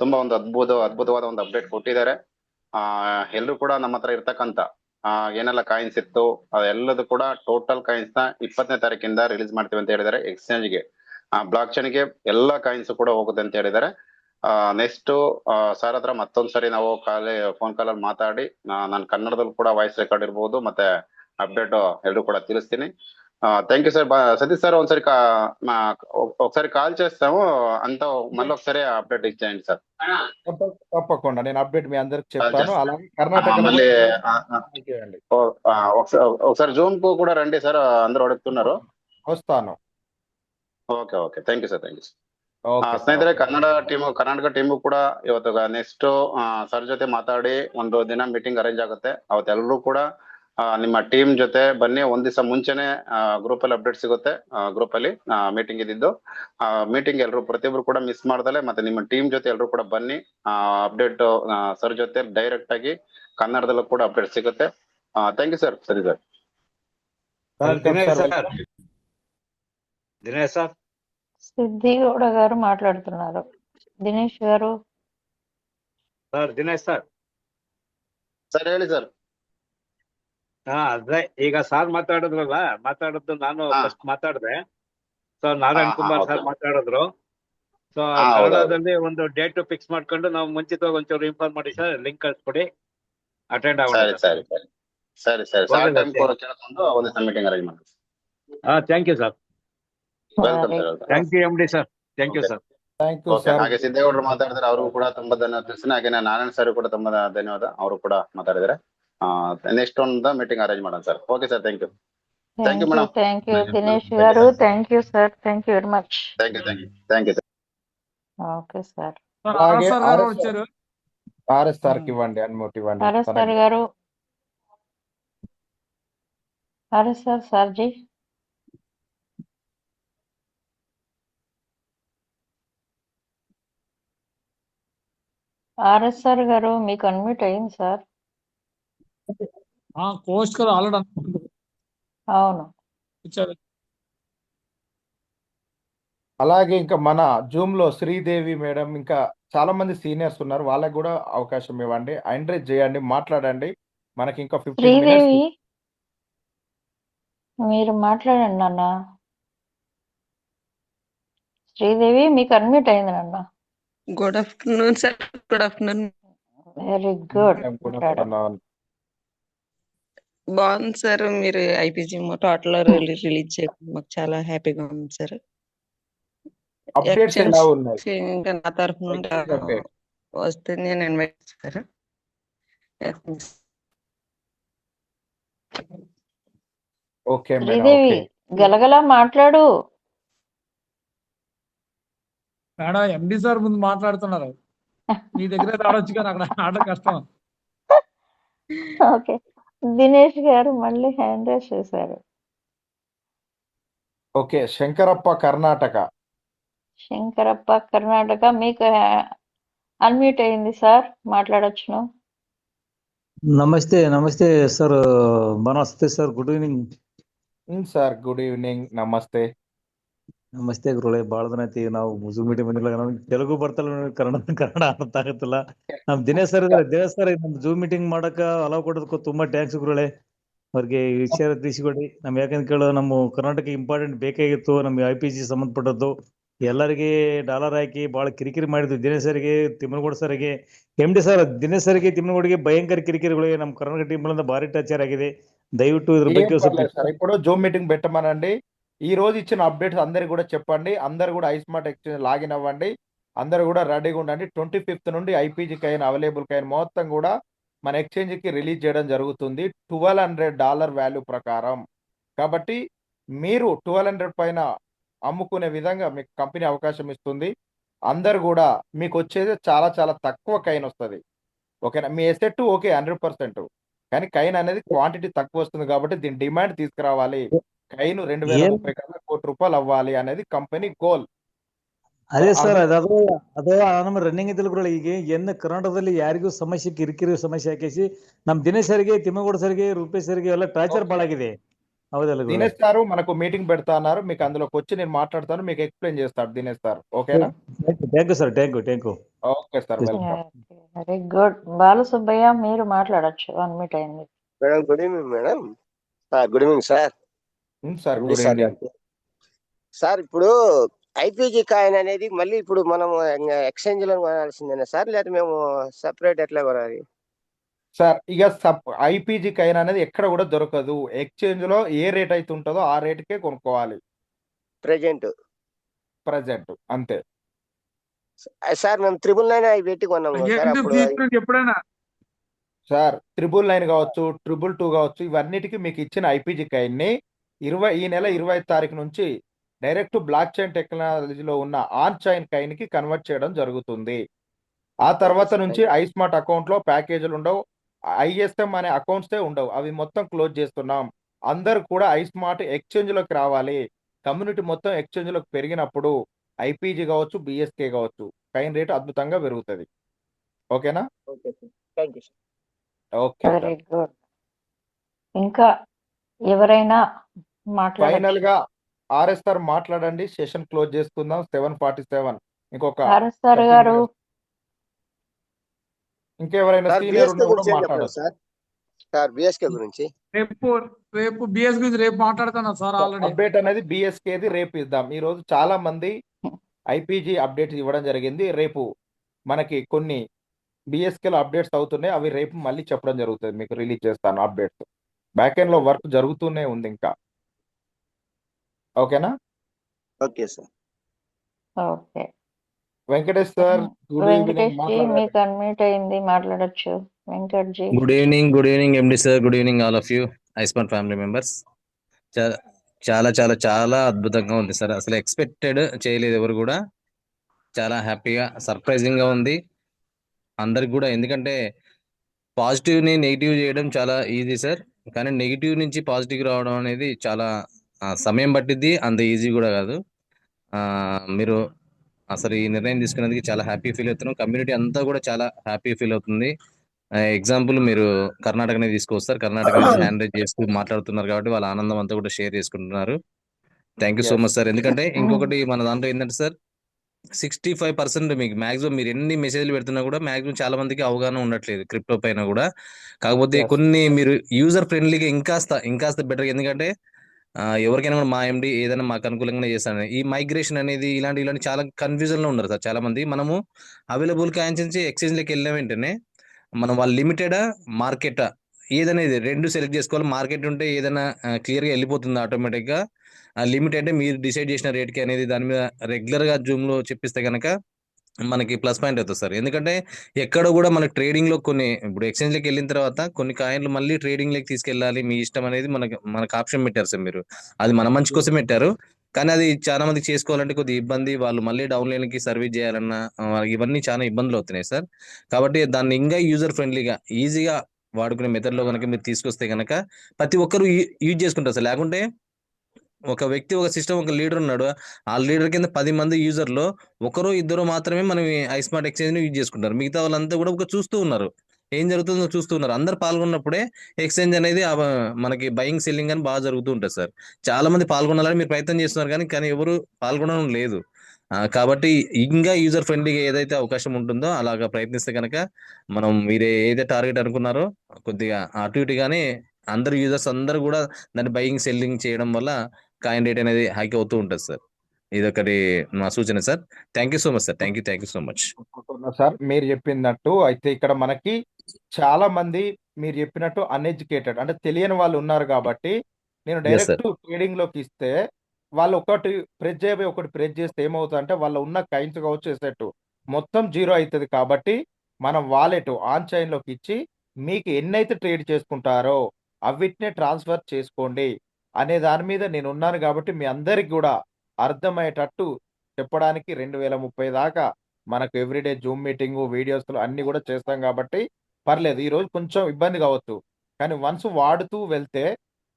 ತುಂಬಾ ಒಂದು ಅದ್ಭುತವಾದ ಒಂದು ಅಪ್ಡೇಟ್ ಕೊಟ್ಟಿದ್ದಾರೆ. ಎಲ್ಲರೂ ಕೂಡ ನಮ್ಮ ಹತ್ರ ಇರ್ತಕ್ಕಂತ ಏನೆಲ್ಲ ಕಾಯಿನ್ಸ್ ಇತ್ತು ಅದೆಲ್ಲದು ಕೂಡ ಟೋಟಲ್ ಕಾಯಿನ್ಸ್ ನ 20ನೇ ತಾರೀಕಿಂದ ರಿಲೀಸ್ ಮಾಡ್ತೀವಿ ಅಂತ ಹೇಳಿದ್ದಾರೆ. ಎಕ್ಸ್ಚೇಂಜ್ಗೆ ಬ್ಲಾಕ್ ಚೈನ್ ಗೆ ಎಲ್ಲಾ ಕಾಯಿನ್ಸ್ ಕೂಡ ಹೋಗುತ್ತೆ ಅಂತ ಹೇಳಿದ್ದಾರೆ. ನೆಕ್ಸ್ಟ್ ಸರ್ ಹತ್ರ ಮತ್ತೊಂದ್ಸರಿ ನಾವು ಫೋನ್ ಕಾಲಲ್ಲಿ ಮಾತಾಡಿ ನಾನು ಕನ್ನಡದಲ್ಲಿ ಕೂಡ ವಾಯ್ಸ್ ರೆಕಾರ್ಡ್ ಇರ್ಬೋದು ಮತ್ತೆ అప్డేట్ ఎల్లరూ కూడా తెలుస్తుంది. Thank you sir. Satish sir ఒకసారి కాల్ చేస్తాము, అంతా మళ్ళీ ఒకసారి అప్డేట్ ఇచ్చేయండి సార్. తప్పకుండా నేను అప్డేట్ మీ అందరికి చెప్తాను. అలాగే కర్ణాటక మళ్ళీ ఒకసారి జూమ్ కు కూడా రండి సార్, అందరూ అడుగుతున్నారు. వస్తాను. Okay okay, thank you sir, thank you sir. Okay ಸ್ನೇಹಿತರೆ, ಕರ್ನಾಟಕ ಟೀಮು ಕೂಡ ಇವತ್ತು ನೆಕ್ಸ್ಟ್ ಸರ್ ಜೊತೆ ಮಾತಾಡಿ ಒಂದು ದಿನ ಮೀಟಿಂಗ್ ಅರೇಂಜ್ ಆಗುತ್ತೆ. ಅವತ್ತೆಲ್ಲರೂ ಕೂಡ ನಿಮ್ಮ ಟೀಮ್ ಜೊತೆ ಬನ್ನಿ. ಒಂದ್ ದಿವಸ ಮುಂಚೆನೆ ಗ್ರೂಪ್ ಅಲ್ಲಿ ಅಪ್ಡೇಟ್ ಸಿಗುತ್ತೆ. ಗ್ರೂಪ್ ಅಲ್ಲಿ ಮೀಟಿಂಗ್ ಇದ್ದಿದ್ದು ಮೀಟಿಂಗ್ ಎಲ್ಲರೂ ಪ್ರತಿಯೊಬ್ರು ಕೂಡ ಮಿಸ್ ಮಾಡ್ದಲೆ ಮತ್ತೆ ನಿಮ್ಮ ಟೀಮ್ ಜೊತೆ ಎಲ್ಲರೂ ಕೂಡ ಬನ್ನಿ. ಅಪ್ಡೇಟ್ ಸರ್ ಜೊತೆ ಡೈರೆಕ್ಟ್ ಆಗಿ ಕನ್ನಡದಲ್ಲೂ ಕೂಡ ಅಪ್ಡೇಟ್ ಸಿಗುತ್ತೆ. Thank you sir. ಸರಿ ಸರ್. దినేష్ సార్, సిద్ధిగౌడ గారు మాట్లాడుతున్నారు. దినేష్ గారు. దినేష్ సార్. ಸರ್ ಹೇಳಿ ಸರ್. ಅದೇ ಈಗ ಸಾರ್ ಮಾತಾಡಿದ್ದು ನಾನು ಫಸ್ಟ್ ಮಾತಾಡಿದೆ. ಸೊ ನಾರಾಯಣ್ ಕುಮಾರ್ ಸರ್ ಮಾತಾಡಿದ್ರು. ಸೊ ಕನ್ನಡದಲ್ಲಿ ಒಂದು ಡೇಟ್ ಫಿಕ್ಸ್ ಮಾಡ್ಕೊಂಡು ನಾವು ಮುಂಚಿತವಾಗಿ ಒಂಚೂರು ಇನ್ಫಾರ್ಮ್ ಮಾಡಿ ಸರ್, ಲಿಂಕ್ ಕಳ್ಸ್ಕೊಡಿ, ಅಟೆಂಡ್ ಆಗೋಣ. ಸರಿ ಕೇಳ್ಕೊಂಡು ಒಂದು ಮೀಟಿಂಗ್ ಅರೇಂಜ್ ಮಾಡಿ. Thank you sir. Welcome sir. Thank you MD sir. Thank you sir. Thank you okay, sir. ಹಾಗೆ ಸಿದ್ದೇಗೌಡರು ಮಾತಾಡಿದ್ರೆ ಅವ್ರಿಗೂ ಕೂಡ ತುಂಬಾ ಧನ್ಯವಾದ ತಿಳಿಸ್ತೀನಿ. ಹಾಗೆ ನಾರಾಯಣ್ ಸರ್ ಕೂಡ ತುಂಬಾ ಧನ್ಯವಾದ, ಅವರು ಕೂಡ ಮಾತಾಡಿದ್ದಾರೆ. ನೆಕ್ಸ್ಟ್ ಒಂದು ಮೀಟಿಂಗ್ ಅರೇಂಜ್ ಮಾಡೋಣ sir. Okay sir, thank you. Thank you madam. Thank you Dinesh గారు. Thank you sir. Thank you very much. Thank you. Okay sir. అలాగే సార్ గారు వచ్చారు. ఆర్ఎస్ సార్కి ఇవ్వండి, అన్మోట్ ఇవ్వండి. ఆర్ఎస్ సార్ గారు. ఆర్ఎస్ సార్, సార్జీ. ఆర్ఎస్ సార్ గారు, మీకు అన్మ్యూట్ అయింది సార్. కోస్ట్ కదా ఆల్రెడీ అనుకుంటున్నారు. అవును. ఇచ్చారు. అలాగే ఇంకా మన జూమ్ లో శ్రీదేవి మేడం, ఇంకా చాలా మంది సీనియర్స్ ఉన్నారు, వాళ్ళకి కూడా అవకాశం ఇవ్వండి, ఎంకరేజ్ చేయండి, మాట్లాడండి. మనకి ఇంకా 15 శ్రీదేవి, minutes. మీరు మాట్లాడండి నాన్న. శ్రీదేవి, మీకు అన్మ్యూట్ అయింది నాన్న. Good afternoon sir. Good afternoon. Very good. Good afternoon. బాగుంది సార్. మీరు ఐపీజీ టోటల్ రిలీజ్ చేయడం మాకు చాలా హ్యాపీగా ఉంది సార్. అప్డేట్స్ ఎలా ఉన్నాయి? ఇంకా నా తరఫు నుండి Okay. వస్తే నేను ఇన్వైట్ చేస్తాను. Okay madam. శ్రీదేవి, ఓకే. గలగల మాట్లాడు. మేడం MD సార్ ముందు మాట్లాడుతున్నారు. మీ దగ్గర రావడానికి కానీ అక్కడ ఆడడం కష్టం. ఓకే. దినేష్ గారు మళ్ళీ హ్యాండ్ రైజ్ చేశారు. ఓకే, శంకరప్ప కర్ణాటక. శంకరప్ప కర్ణాటక, మీకు అన్మ్యూట్ అయింది సార్, మాట్లాడొచ్చును. ನಮಸ್ತೆ ನಮಸ್ತೆ ಸರ್. ನಮಸ್ತೆ sir. Good evening. Sir good evening, నమస్తే. ನಮಸ್ತೆ ಗುರುಗಳೇ. ಭಾಳ ದಿನ ಐತಿ ನಾವು ಜೂಮ್ ಮೀಟಿಂಗ್ ಬಂದಿಲ್ಲ. ನಮ್ಗೆ ತೆಲುಗು ಬರ್ತಲ್ಲ, ಕನ್ನಡ ಅರ್ಥ ಆಗತ್ತಿಲ್ಲ. ನಮ್ ದಿನೇಶ್ ಸರ್ ನಮ್ ಜೂಮ್ ಮೀಟಿಂಗ್ ಮಾಡಕ ಅಲೌ ಕೊಡೋದಕ್ಕೂ ತುಂಬಾ ಟ್ಯಾಂಕ್ಸ್ ಗುರುಗಳೇ. ಅವ್ರಿಗೆ ವಿಚಾರ ತಿಳಿಸಿಕೊಡಿ. ನಮ್ಗೆ ಯಾಕಂತ ಕೇಳೋ ನಮ್ಮ ಕರ್ನಾಟಕ ಇಂಪಾರ್ಟೆಂಟ್ ಬೇಕಾಗಿತ್ತು. ನಮ್ಗೆ IPG ಸಂಬಂಧಪಟ್ಟದ್ದು ಎಲ್ಲರಿಗೆ ಡಾಲರ್ ಹಾಕಿ ಭಾಳ ಕಿರಿಕಿರಿ ಮಾಡಿದ್ವಿ. ದಿನೇಶ್ ಸರ್ಗೆ, ತಿಮ್ಮನಗೌಡ ಸರ್ಗೆ, MD ಸರ್, ದಿನೇಶ್ ಸರ್ಗೆ, ತಿಮ್ಮನಗೌಡಿಗೆ ಭಯಂಕರ ಕಿರಿಕಿರಿಗಳು ನಮ್ಮ ಕರ್ನಾಟಕ ಟೀಮ್ಗಳಿಂದ ಭಾರಿ ಟಾರ್ಚರ್ ಆಗಿದೆ. దయవిಟ್ಟು ఇದ್ರ ఏం ಬಗ್ಗೆ ಸ್ವಲ್ಪ పర్లేదు సార్. ఇప్పుడు జూమ్ మీటింగ్ పెట్టమనండి. ఈ రోజు ఇచ్చిన అప్డేట్స్ అందరికి కూడా చెప్పండి. అందరు కూడా ఐస్మార్ట్ ఎక్స్చేంజ్ లాగిన్ అవ్వండి. అందరు కూడా రెడీగా ఉండండి. 25th నుండి IPG కైన్ అవైలబుల్ కైన్ మొత్తం కూడా మన ఎక్స్చేంజ్ కి రిలీజ్ చేయడం జరుగుతుంది $1200 వాల్యూ ప్రకారం. కాబట్టి మీరు 1200 పైన అమ్ముకునే విధంగా మీకు కంపెనీ అవకాశం ఇస్తుంది. అందరు కూడా మీకు వచ్చేది చాలా చాలా తక్కువ కైన్ వస్తుంది. ఓకేనా? మీ ఎసెట్ ఓకే 100%. కానీ కైన్ అనేది క్వాంటిటీ తక్కువ వస్తుంది కాబట్టి దీని డిమాండ్ తీసుకురావాలి. కైన్ 2030 కల్లా ₹1 అవ్వాలి అనేది కంపెనీ గోల్. ಅದೇ ಸರ್, ಅದು ನಮ್ಮ ರನ್ನಿಂಗ್ ಇದ್ದಲ್ಲಿ ಈಗ ಏನು ಕರ್ನಾಟಕದಲ್ಲಿ ಯಾರಿಗೂ ಸಮಸ್ಯೆ ಕಿರಿಕಿರಿ ಸಮಸ್ಯೆ ಹಾಕಿಸಿ ನಮ್ಮ ದಿನೇಶ್ ಸರ್ಗೆ, ತಿಮ್ಮಗೌಡ ಸರ್ಗೆ, ರೂಪೇಶ್ ಸರ್ಗೆ ಎಲ್ಲ ಟಾರ್ಚರ್ ಬಾಳಾಗಿದೆ. ಹೌದಲ್ಲ ಗುರು? దినేష్ సారు మనకు మీటింగ్ పెడతా అన్నారు. మీకు అందులోకి వచ్చి నేను మాట్లాడతాను. మీకు ఎక్స్ప్లెయిన్ చేస్తాడు దినేష్ సార్. ఓకేనా? Thank you sir. Thank you. Okay sir, welcome. Very good. Balasubbaiah మీరు మాట్లాడొచ్చు. అన్మ్యూట్ అయింది. Madam good evening madam. Good evening sir. Sir good evening sir. ఇప్పుడు IPG కాయిన్ అనేది మళ్ళీ ఇప్పుడు మనం ఎక్స్చేంజ్ లో కొనాల్సిందేనా సార్, లేదా మేము సెపరేట్ ఎట్లా కొనాలి సార్? ఇక IPG కైన్ అనేది ఎక్కడ కూడా దొరకదు. ఎక్స్చేంజ్ లో ఏ రేట్ అయితే ఉంటుందో ఆ రేటుకే కొనుక్కోవాలి ప్రెజెంట్ అంతే సార్. మేము 999 అవి పెట్టి కొన్నాము సార్. అప్పుడు ఎప్పుడైనా సార్ 999 కావచ్చు, 222 కావచ్చు, ఇవన్నిటికీ మీకు ఇచ్చిన IPG కైన్ ని ఈ నెల 25 తారీఖు నుంచి డైరెక్ట్ బ్లాక్ చైన్ టెక్నాలజీలో ఉన్న ఆన్ చైన్ కైన్ కి కన్వర్ట్ చేయడం జరుగుతుంది. ఆ తర్వాత నుంచి ఐస్మార్ట్ అకౌంట్ లో ప్యాకేజీలు ఉండవు, ISM అనే అకౌంట్సే ఉండవు. అవి మొత్తం క్లోజ్ చేస్తున్నాం. అందరు కూడా ఐస్మార్ట్ ఎక్స్చేంజ్ లోకి రావాలి. కమ్యూనిటీ మొత్తం ఎక్స్చేంజ్ లోకి పెరిగినప్పుడు IPG కావచ్చు, BSK కావచ్చు, కైన్ రేటు అద్భుతంగా పెరుగుతుంది. ఓకేనా? Okay sir. Thank you sir. Okay sir. Very good. ఇంకా ఎవరైనా ఫైనల్ గా RS సార్ మాట్లాడండి. సెషన్ క్లోజ్ చేసుకుందాం. 7:47. ఇంకొక ఆర్ఎస్ఆర్ గారు ఇంకెవరైనా సార్ సీనియర్ BSK ఉన్న కూడా గురించి ఏం చెప్పండి మాట్లాడచ్చు. సార్ BSK గురించి. రేపు బిఎస్ గురించి రేపు మాట్లాడుతున్నా సార్. ఆల్రెడీ అప్డేట్ అనేది BSKది రేపు ఇద్దాం. ఈ రోజు చాలా మంది IPG అప్డేట్స్ ఇవ్వడం జరిగింది. రేపు మనకి కొన్ని BSK లో అప్డేట్స్ అవుతున్నాయి. అవి రేపు మళ్ళీ చెప్పడం జరుగుతుంది. మీకు రిలీజ్ చేస్తాను అప్డేట్స్. బ్యాక్ ఎండ్ లో వర్క్ జరుగుతూనే ఉంది ఇంకా. ఓకేనా? Okay sir. Okay. Venkatesh sir good Venkatesh evening, ji మీకు మాట్లాడండి. అన్మ్యూట్ అయింది, మాట్లాడొచ్చు. Venkat ji. Good evening MD sir. Good evening all of you iSmart family members. చాలా చాలా చాలా అద్భుతంగా ఉంది సార్. అసలు ఎక్స్పెక్టెడ్ చేయలేదు ఎవరు కూడా. చాలా హ్యాపీగా సర్ప్రైజింగ్ గా ఉంది అందరికి కూడా. ఎందుకంటే పాజిటివ్ ని నెగిటివ్ చేయడం చాలా ఈజీ సార్, కానీ నెగిటివ్ నుంచి పాజిటివ్ రావడం అనేది చాలా సమయం పట్టిద్ది. అంత ఈజీ కూడా కాదు. మీరు అసలు ఈ నిర్ణయం తీసుకునేందుకు చాలా హ్యాపీ ఫీల్ అవుతున్నాం. కమ్యూనిటీ అంతా కూడా చాలా హ్యాపీ ఫీల్ అవుతుంది. ఎగ్జాంపుల్ మీరు కర్ణాటకనే తీసుకొస్తారు. కర్ణాటక నుంచి హ్యాండ్ రైజ్ చేస్తూ మాట్లాడుతున్నారు కాబట్టి వాళ్ళ ఆనందం అంతా కూడా షేర్ చేసుకుంటున్నారు. Thank you so much sir. ఎందుకంటే ఇంకొకటి మన దాంట్లో ఏంటంటే సార్, 65% మీకు మాక్సిమం మీరు ఎన్ని మెసేజ్లు పెడుతున్నా కూడా మాక్సిమం చాలా మందికి అవగాహన ఉండట్లేదు క్రిప్టో పైన కూడా. కాకపోతే కొన్ని మీరు యూజర్ ఫ్రెండ్లీగా ఇంకాస్త బెటర్. ఎందుకంటే ఎవరికైనా కూడా మా MD ఏదైనా మాకు అనుకూలంగానే చేస్తాను. ఈ మైగ్రేషన్ అనేది ఇలాంటి చాలా కన్ఫ్యూజన్ లో ఉన్నారు సార్ చాలా మంది. మనము అవైలబుల్ కాయిన్స్ నుంచి ఎక్స్చేంజ్ లోకి వెళ్ళిన వెంటనే మనం వాళ్ళు లిమిటెడా మార్కెటా ఏదనేది రెండు సెలెక్ట్ చేసుకోవాలి. మార్కెట్ ఉంటే ఏదైనా క్లియర్ గా వెళ్ళిపోతుంది ఆటోమేటిక్ గా. లిమిట్ అంటే మీరు డిసైడ్ చేసిన రేట్ కి అనేది దాని మీద రెగ్యులర్ గా జూమ్ లో చెప్పిస్తే కనుక మనకి ప్లస్ పాయింట్ అవుతుంది సార్. ఎందుకంటే ఎక్కడ కూడా మనకి ట్రేడింగ్ లో కొన్ని ఇప్పుడు ఎక్స్చేంజ్ లోకి వెళ్ళిన తర్వాత కొన్ని కాయిన్లు మళ్ళీ ట్రేడింగ్ లోకి తీసుకెళ్ళాలి మీ ఇష్టం అనేది మనకు ఆప్షన్ పెట్టారు సార్. మీరు అది మన మంచి కోసం పెట్టారు, కానీ అది చాలా మంది చేసుకోవాలంటే కొద్దిగా ఇబ్బంది. వాళ్ళు మళ్ళీ డౌన్ లైన్ కి సర్వీస్ చేయాలన్నా ఇవన్నీ చాలా ఇబ్బందులు అవుతున్నాయి సార్. కాబట్టి దాన్ని ఇంకా యూజర్ ఫ్రెండ్లీగా ఈజీగా వాడుకునే మెథడ్ లో కనుక మీరు తీసుకొస్తే కనుక ప్రతి ఒక్కరు యూజ్ చేసుకుంటారు సార్. లేకుంటే ఒక వ్యక్తి, ఒక సిస్టమ్, ఒక లీడర్ ఉన్నాడు. ఆ లీడర్ కింద 10 మంది యూజర్లో ఒకరో ఇద్దరు మాత్రమే మనం ఐస్మార్ట్ ఎక్స్చేంజ్ ని యూజ్ చేసుకుంటారు. మిగతా వాళ్ళంతా కూడా ఒక చూస్తూ ఉన్నారు, ఏం జరుగుతుందో చూస్తూ ఉన్నారు. అందరు పాల్గొన్నప్పుడే ఎక్స్చేంజ్ అనేది మనకి బయింగ్ సెల్లింగ్ అని బాగా జరుగుతూ ఉంటుంది సార్. చాలా మంది పాల్గొనాలని మీరు ప్రయత్నం చేస్తున్నారు, కానీ ఎవరు పాల్గొనడం లేదు. కాబట్టి ఇంకా యూజర్ ఫ్రెండ్లీగా ఏదైతే అవకాశం ఉంటుందో అలాగా ప్రయత్నిస్తే కనుక మనం మీరు ఏదైతే టార్గెట్ అనుకున్నారో కొద్దిగా అటు ఇటుగానే అందరు యూజర్స్ అందరూ కూడా దాన్ని బయింగ్ సెల్లింగ్ చేయడం వల్ల కాయిన్ రేట్ అనేది హైక్ అవుతూ ఉంటుంది సార్. ఇదొకటి మా సూచన sir. Thank you so much sir. Thank you so much. అనుకుంటున్నా సార్ మీరు చెప్పినట్టు. అయితే ఇక్కడ మనకి చాలా మంది మీరు చెప్పినట్టు అన్ఎడ్యుకేటెడ్ అంటే తెలియని వాళ్ళు ఉన్నారు కాబట్టి నేను ఎస్ డైరెక్ట్ సార్. ట్రేడింగ్ లోకి ఇస్తే వాళ్ళు ఒకటి ప్రెస్ చేయబోయి ఒకటి ప్రెస్ చేస్తే ఏమవుతుంది అంటే వాళ్ళ ఉన్న కైన్స్ కావచ్చు ఎసెట్ మొత్తం జీరో అవుతుంది. కాబట్టి మనం వాలెట్ ఆన్ చైన్ లోకి ఇచ్చి మీకు ఎన్నైతే ట్రేడ్ చేసుకుంటారో అవిటినే ట్రాన్స్ఫర్ చేసుకోండి అనే దాని మీద నేను ఉన్నాను. కాబట్టి మీ అందరికి కూడా అర్థమయ్యేటట్టు చెప్పడానికి 2030 దాకా మనకు ఎవ్రీడే జూమ్ మీటింగ్ వీడియోస్ అన్ని కూడా చేస్తాం కాబట్టి పర్లేదు. ఈ రోజు కొంచెం ఇబ్బంది కావచ్చు కానీ వన్స్ వాడుతూ వెళ్తే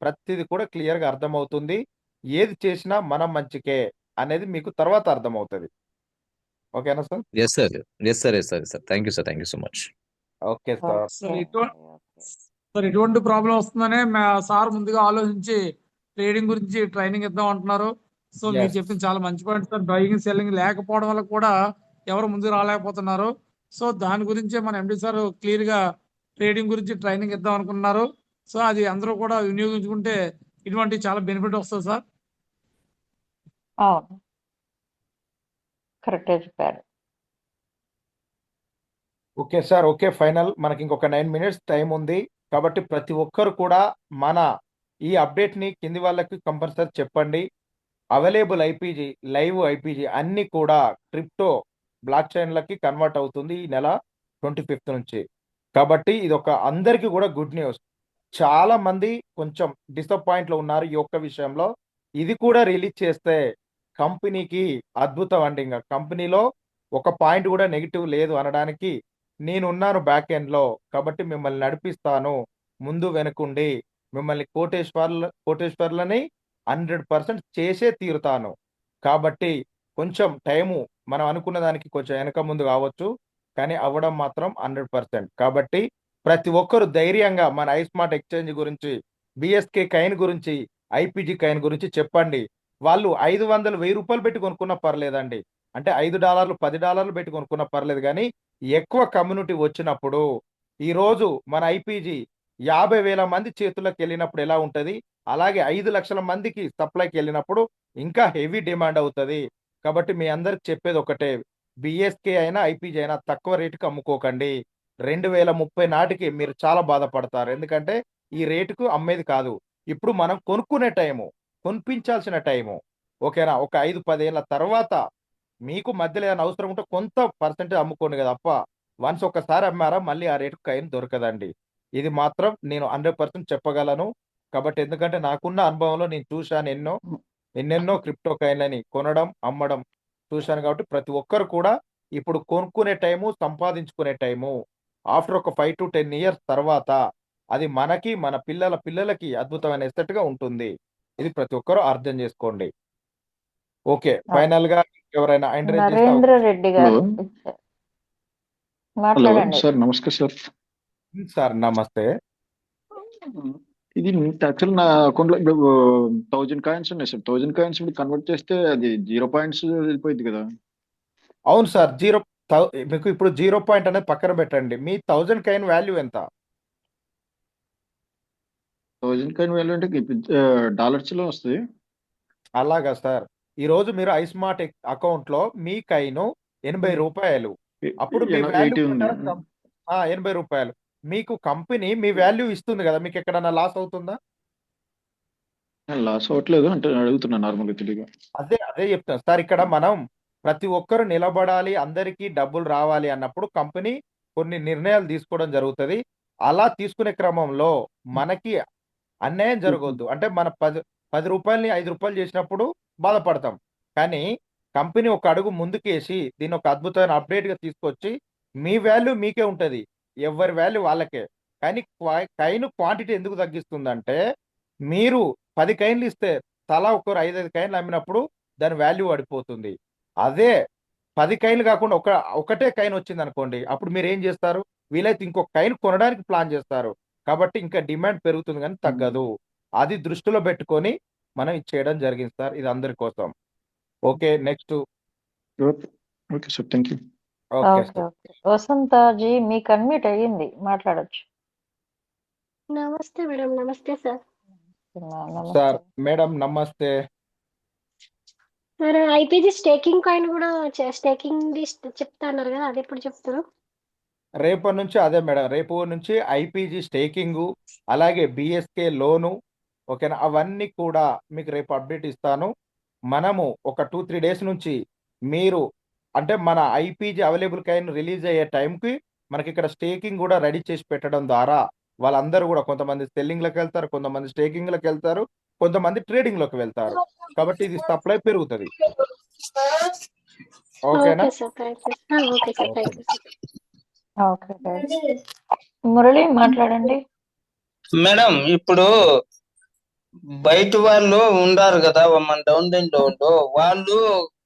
ప్రతిది కూడా క్లియర్గా అర్థమవుతుంది. ఏది చేసినా మనం మంచికే అనేది మీకు తర్వాత అర్థమవుతుంది. ఓకేనా sir? Yes sir. Yes sir. Yes sir. Sir thank you sir. Thank you so much. Okay sir. Sir okay sir ఇటువంటి ప్రాబ్లం వస్తుందనే మా సార్ ముందుగా ఆలోచించి ట్రేడింగ్ గురించి ట్రైనింగ్ ఇద్దాం అంటున్నారు. సో మీరు ఎస్ చెప్పింది చాలా మంచి పాయింట్ సార్. బయింగ్ సెల్లింగ్ లేకపోవడం వల్ల కూడా ఎవరు ముందుకు రాలేకపోతున్నారు. సో దాని గురించే మన ఎండి సార్ క్లియర్ గా ట్రేడింగ్ గురించి ట్రైనింగ్ ఇద్దాం అనుకున్నారు. సో అది అందరూ కూడా వినియోగించుకుంటే ఇటువంటి చాలా బెనిఫిట్ వస్తుంది సార్. అవును, కరెక్ట్గా చెప్పారు. Okay sir. Okay final. మనకి ఇంకొక 9 minutes టైం ఉంది కాబట్టి ప్రతి ఒక్కరు కూడా మన ఈ అప్డేట్ని కింది వాళ్ళకి కంపల్సరీ చెప్పండి. అవైలబుల్ ఐపీజీ లైవ్ ఐపీజీ అన్ని కూడా క్రిప్టో బ్లాక్ చైన్లకి కన్వర్ట్ అవుతుంది ఈ నెల 25th నుంచి. కాబట్టి ఇది ఒక అందరికీ కూడా గుడ్ న్యూస్. చాలా మంది కొంచెం డిసప్పాయింట్లో ఉన్నారు ఈ ఒక్క విషయంలో. ఇది కూడా రిలీజ్ చేస్తే కంపెనీకి అద్భుతం అండి. ఇంకా కంపెనీలో ఒక పాయింట్ కూడా నెగిటివ్ లేదు అనడానికి నేనున్నాను బ్యాక్ ఎండ్లో. కాబట్టి మిమ్మల్ని నడిపిస్తాను ముందు వెనుకుండి. మిమ్మల్ని కోటేశ్వర్లని 100% చేసే తీరుతాను. కాబట్టి కొంచెం టైము మనం అనుకున్న దానికి కొంచెం వెనక ముందు కావచ్చు కానీ అవ్వడం మాత్రం 100%. కాబట్టి ప్రతి ఒక్కరు ధైర్యంగా మన ఐస్మార్ట్ ఎక్స్చేంజ్ గురించి బిఎస్కే కైన్ గురించి ఐపీజీ కైన్ గురించి చెప్పండి. వాళ్ళు 500 1000 రూపాయలు పెట్టి కొనుక్కున్నా పర్లేదండి. అంటే $5 $10 పెట్టి కొనుక్కున్నా పర్లేదు కానీ ఎక్కువ కమ్యూనిటీ వచ్చినప్పుడు ఈరోజు మన ఐపీజీ 50,000 మంది చేతుల్లోకి వెళ్ళినప్పుడు ఎలా ఉంటుంది అలాగే 5 లక్షల మందికి సప్లైకి వెళ్ళినప్పుడు ఇంకా హెవీ డిమాండ్ అవుతుంది. కాబట్టి మీ అందరికి చెప్పేది ఒకటే, బిఎస్కే అయినా ఐపీజీ అయినా తక్కువ రేటుకి అమ్ముకోకండి. 2030 నాటికి మీరు చాలా బాధపడతారు. ఎందుకంటే ఈ రేటుకు అమ్మేది కాదు. ఇప్పుడు మనం కొనుక్కునే టైము, కొనిపించాల్సిన టైము. ఓకేనా? ఒక 5-10 ఏళ్ళ తర్వాత మీకు మధ్యలో ఏదైనా అవసరం ఉంటే కొంత పర్సెంటేజ్ అమ్ముకోండి కదా తప్ప వన్స్ ఒకసారి అమ్మారా మళ్ళీ ఆ రేటుకు కైన్ దొరకదండి. ఇది మాత్రం నేను 100% చెప్పగలను. కాబట్టి ఎందుకంటే నాకున్న అనుభవంలో నేను చూశాను ఎన్నెన్నో క్రిప్టో కైన్లని కొనడం అమ్మడం చూశాను. కాబట్టి ప్రతి ఒక్కరు కూడా ఇప్పుడు కొనుక్కునే టైము సంపాదించుకునే టైము. ఆఫ్టర్ ఒక 5 to 10 years తర్వాత అది మనకి మన పిల్లలకి అద్భుతమైన ఎసెట్గా ఉంటుంది. ఇది ప్రతి ఒక్కరూ అర్థం చేసుకోండి. ఓకే ఫైనల్ గా ఎవరైనా ఎంకరేజ్ చేస్తే నరేంద్ర రెడ్డి గారు హలో ఇచ్చారు. హలో మాట్లాడండి. సార్ నమస్కారం సార్. సార్ నమస్తే. ఇది యాక్చువల్ నా అకౌంట్ లో ఇప్పుడు 1000 కాయిన్స్ ఉన్నాయి సార్. 1000 కాయిన్స్ ఇప్పుడు కన్వర్ట్ చేస్తే అది 0 పాయింట్స్ వెళ్ళిపోయింది కదా. అవును సార్. మీకు ఇప్పుడు 0 పాయింట్ అనేది పక్కన పెట్టండి. మీ 1000 కైన్ వాల్యూ ఎంత? 1000 కాయిన్ వాల్యూ అంటే డాలర్స్ లో వస్తుంది. అలాగా సార్. ఈ రోజు మీరు ఐస్మార్ట్ అకౌంట్ లో మీ కైను 80 రూపాయలు. అప్పుడు మీ వాల్యూ 80 ఉంది. 80 రూపాయలు. మీకు కంపెనీ మీ వాల్యూ ఇస్తుంది కదా, మీకు ఎక్కడన్నా లాస్ అవుతుందా? లాస్ అవ్వట్లేదు అంటే అడుగుతున్నా నార్మల్గా తెలియగా. అదే చెప్తాను సార్. ఇక్కడ మనం ప్రతి ఒక్కరు నిలబడాలి, అందరికీ డబ్బులు రావాలి అన్నప్పుడు కంపెనీ కొన్ని నిర్ణయాలు తీసుకోవడం జరుగుతుంది. అలా తీసుకునే క్రమంలో మనకి అన్యాయం జరగొద్దు. అంటే మన 10 రూపాయలని 5 రూపాయలు చేసినప్పుడు బాధపడతాం. కానీ కంపెనీ ఒక అడుగు ముందుకేసి దీన్ని ఒక అద్భుతమైన అప్డేట్గా తీసుకొచ్చి మీ వాల్యూ మీకే ఉంటుంది, ఎవరి వాల్యూ వాళ్ళకే. కానీ కైన్ క్వాంటిటీ ఎందుకు తగ్గిస్తుందంటే మీరు 10 కైన్లు ఇస్తే తలా ఒకరు 5-5 కైన్లు అమ్మినప్పుడు దాని వాల్యూ పడిపోతుంది. అదే 10 కైన్లు కాకుండా ఒకటే కైన్ వచ్చింది అనుకోండి, అప్పుడు మీరు ఏం చేస్తారు? వీలైతే ఇంకొక కైన్ కొనడానికి ప్లాన్ చేస్తారు. కాబట్టి ఇంకా డిమాండ్ పెరుగుతుంది కానీ తగ్గదు. అది దృష్టిలో పెట్టుకొని మనం ఇది చేయడం జరిగింది సార్. ఇది అందరి కోసం. Okay next. Okay sir thank you. Okay okay sir. Okay వసంతాజీ మీకు అన్మ్యూట్ అయ్యింది, మాట్లాడొచ్చు. నమస్తే మేడం. నమస్తే సార్. నమస్తే. సార్ మేడం నమస్తే. సార్ ఐపీజీ స్టేకింగ్ కాయిన్ కూడా స్టేకింగ్ చెప్తా అన్నారు కదా, అది ఎప్పుడు చెప్తారు? రేపటి నుంచి అదే మేడం, రేపు నుంచి ఐపీజీ స్టేకింగ్ అలాగే బిఎస్కే లోను, ఓకేనా, అవన్నీ కూడా మీకు రేపు అప్డేట్ ఇస్తాను. మనము ఒక 2-3 డేస్ నుంచి మీరు అంటే మన ఐపీజీ అవైలబుల్ కాయిన్ రిలీజ్ అయ్యే టైంకి మనకి ఇక్కడ స్టేకింగ్ కూడా రెడీ చేసి పెట్టడం ద్వారా వాళ్ళందరూ కూడా కొంతమంది సెల్లింగ్లోకి వెళ్తారు, కొంతమంది స్టేకింగ్లోకి వెళ్తారు, కొంతమంది ట్రేడింగ్లోకి వెళ్తారు. కాబట్టి ఇది సప్లై పెరుగుతుంది. ఓకేనా? Okay sir, thank you. Okay sir, thank you sir. Okay right. Murali మాట్లాడండి. మేడం ఇప్పుడు బయట వాళ్ళు ఉండారు కదా మన డౌన్ లైన్ వాళ్ళు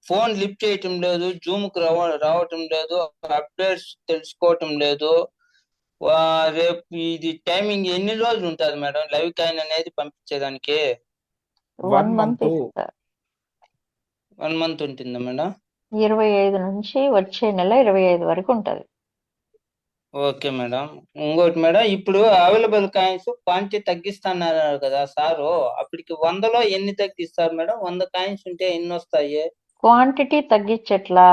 ఫోన్ లిఫ్ట్ చేయటం లేదు, జూమ్ కు రావటం లేదు, అప్డేట్స్ తెలుసుకోవటం లేదు. రేపు ఇది టైమింగ్ ఎన్ని రోజులు ఉంటుంది మేడం లైవ్ కాయిన్ అనేది పంపించేదానికి? 1 మంత్ ఇస్తారు. 1 మంత్ ఉంటుందా మేడం? 25 నుంచి వచ్చే నెల 25 వరకు ఉంటది. Okay madam. ఇంకోటి మేడం, ఇప్పుడు అవైలబుల్ కాయిన్స్ క్వాంటిటీ తగ్గిస్తున్నారు కదా సారు, అప్పటికి 100లో ఎన్ని తగ్గిస్తారు మేడం? 100 కాయిన్స్ ఉంటే ఎన్ని వస్తాయి? క్వాంటిటీ తగ్గించట్లా,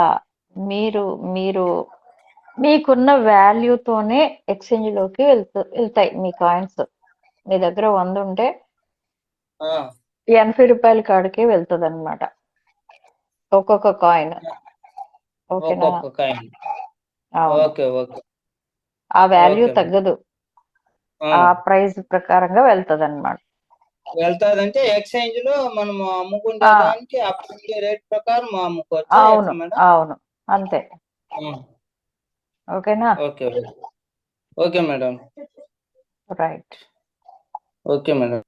మీరు మీరు మీకున్న వాల్యూతోనే ఎక్స్చేంజ్ లోకి వెళ్తాయి మీ కాయిన్స్. మీ దగ్గర 100 ఉంటే 80 రూపాయల కాడికి వెళ్తుంది అనమాట ఒక్కొక్క కాయిన్. ఓకేనా? ఒక్కొక్క కాయిన్. అవును. ఓకే ఓకే ఆ వాల్యూ ఓకే తగ్గదు, ఆ ప్రైస్ ప్రకారంగా వెళ్తుంది అనమాట. వెళ్తాదంటే ఎక్స్చేంజ్ లో మనం అమ్ముకునే దానికి అప్పటి రేట్ ప్రకారం అమ్ముకోవచ్చు అవును మేడం? అవును అంతే. ఓకేనా? Okay okay madam. Right. Okay madam.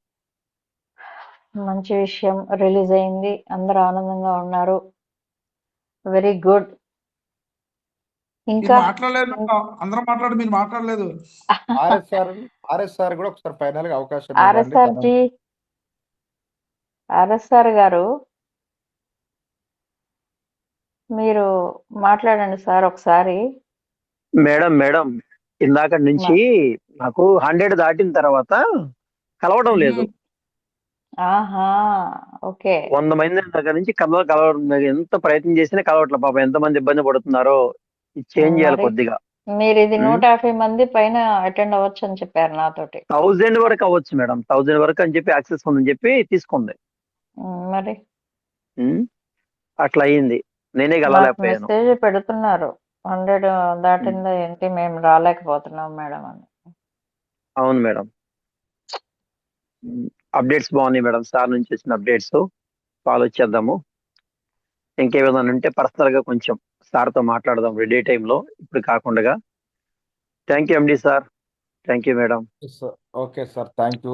మంచి విషయం, రిలీజ్ అయింది, అందరూ ఆనందంగా ఉన్నారు. Very good. ఇంకా మాట్లాడలేదు, అందరం మాట్లాడి మీరు మాట్లాడలేదు. ఆర్ఎస్ఆర్ కూడా ఒకసారి ఫైనల్ గా అవకాశం ఇవ్వండి. ఆర్ఎస్ఆర్ గారు మీరు మాట్లాడండి సార్ ఒకసారి. మేడం ఇందాక నుంచి నాకు 100 దాటిన తర్వాత కలవడం లేదు. ఆహా, ఓకే. 100 మంది దగ్గర నుంచి కలవడం ఎంత ప్రయత్నం చేసినా కలవట్లే. పాపం ఎంత మంది ఇబ్బంది పడుతున్నారో, ఇది చేంజ్ చేయాలి కొద్దిగా. మీరు ఇది 150 మంది పైన అటెండ్ అవ్వచ్చు అని చెప్పారు నాతోటి. 1000 వరకు అవ్వచ్చు మేడం, 1000 వరకు అని చెప్పి యాక్సెస్ ఉందని చెప్పి తీసుకుంది. మరి అట్లా అయ్యింది, నేనే కలవలేకపోయాను. మెసేజ్ పెడుతున్నారు 100 దాటిందా ఏంటి, మేము రాలేకపోతున్నాం మేడం అని. అవును మేడం, అప్డేట్స్ బాగున్నాయి మేడం, సార్ నుంచి వచ్చిన అప్డేట్స్ ఫాలో చేద్దాము. ఇంకేమైనా ఉంటే పర్సనల్ గా కొంచెం సార్తో మాట్లాడదాం రెడీ టైంలో, ఇప్పుడు కాకుండా. Thank you MD sir, thank you madam. Okay sir, thank you.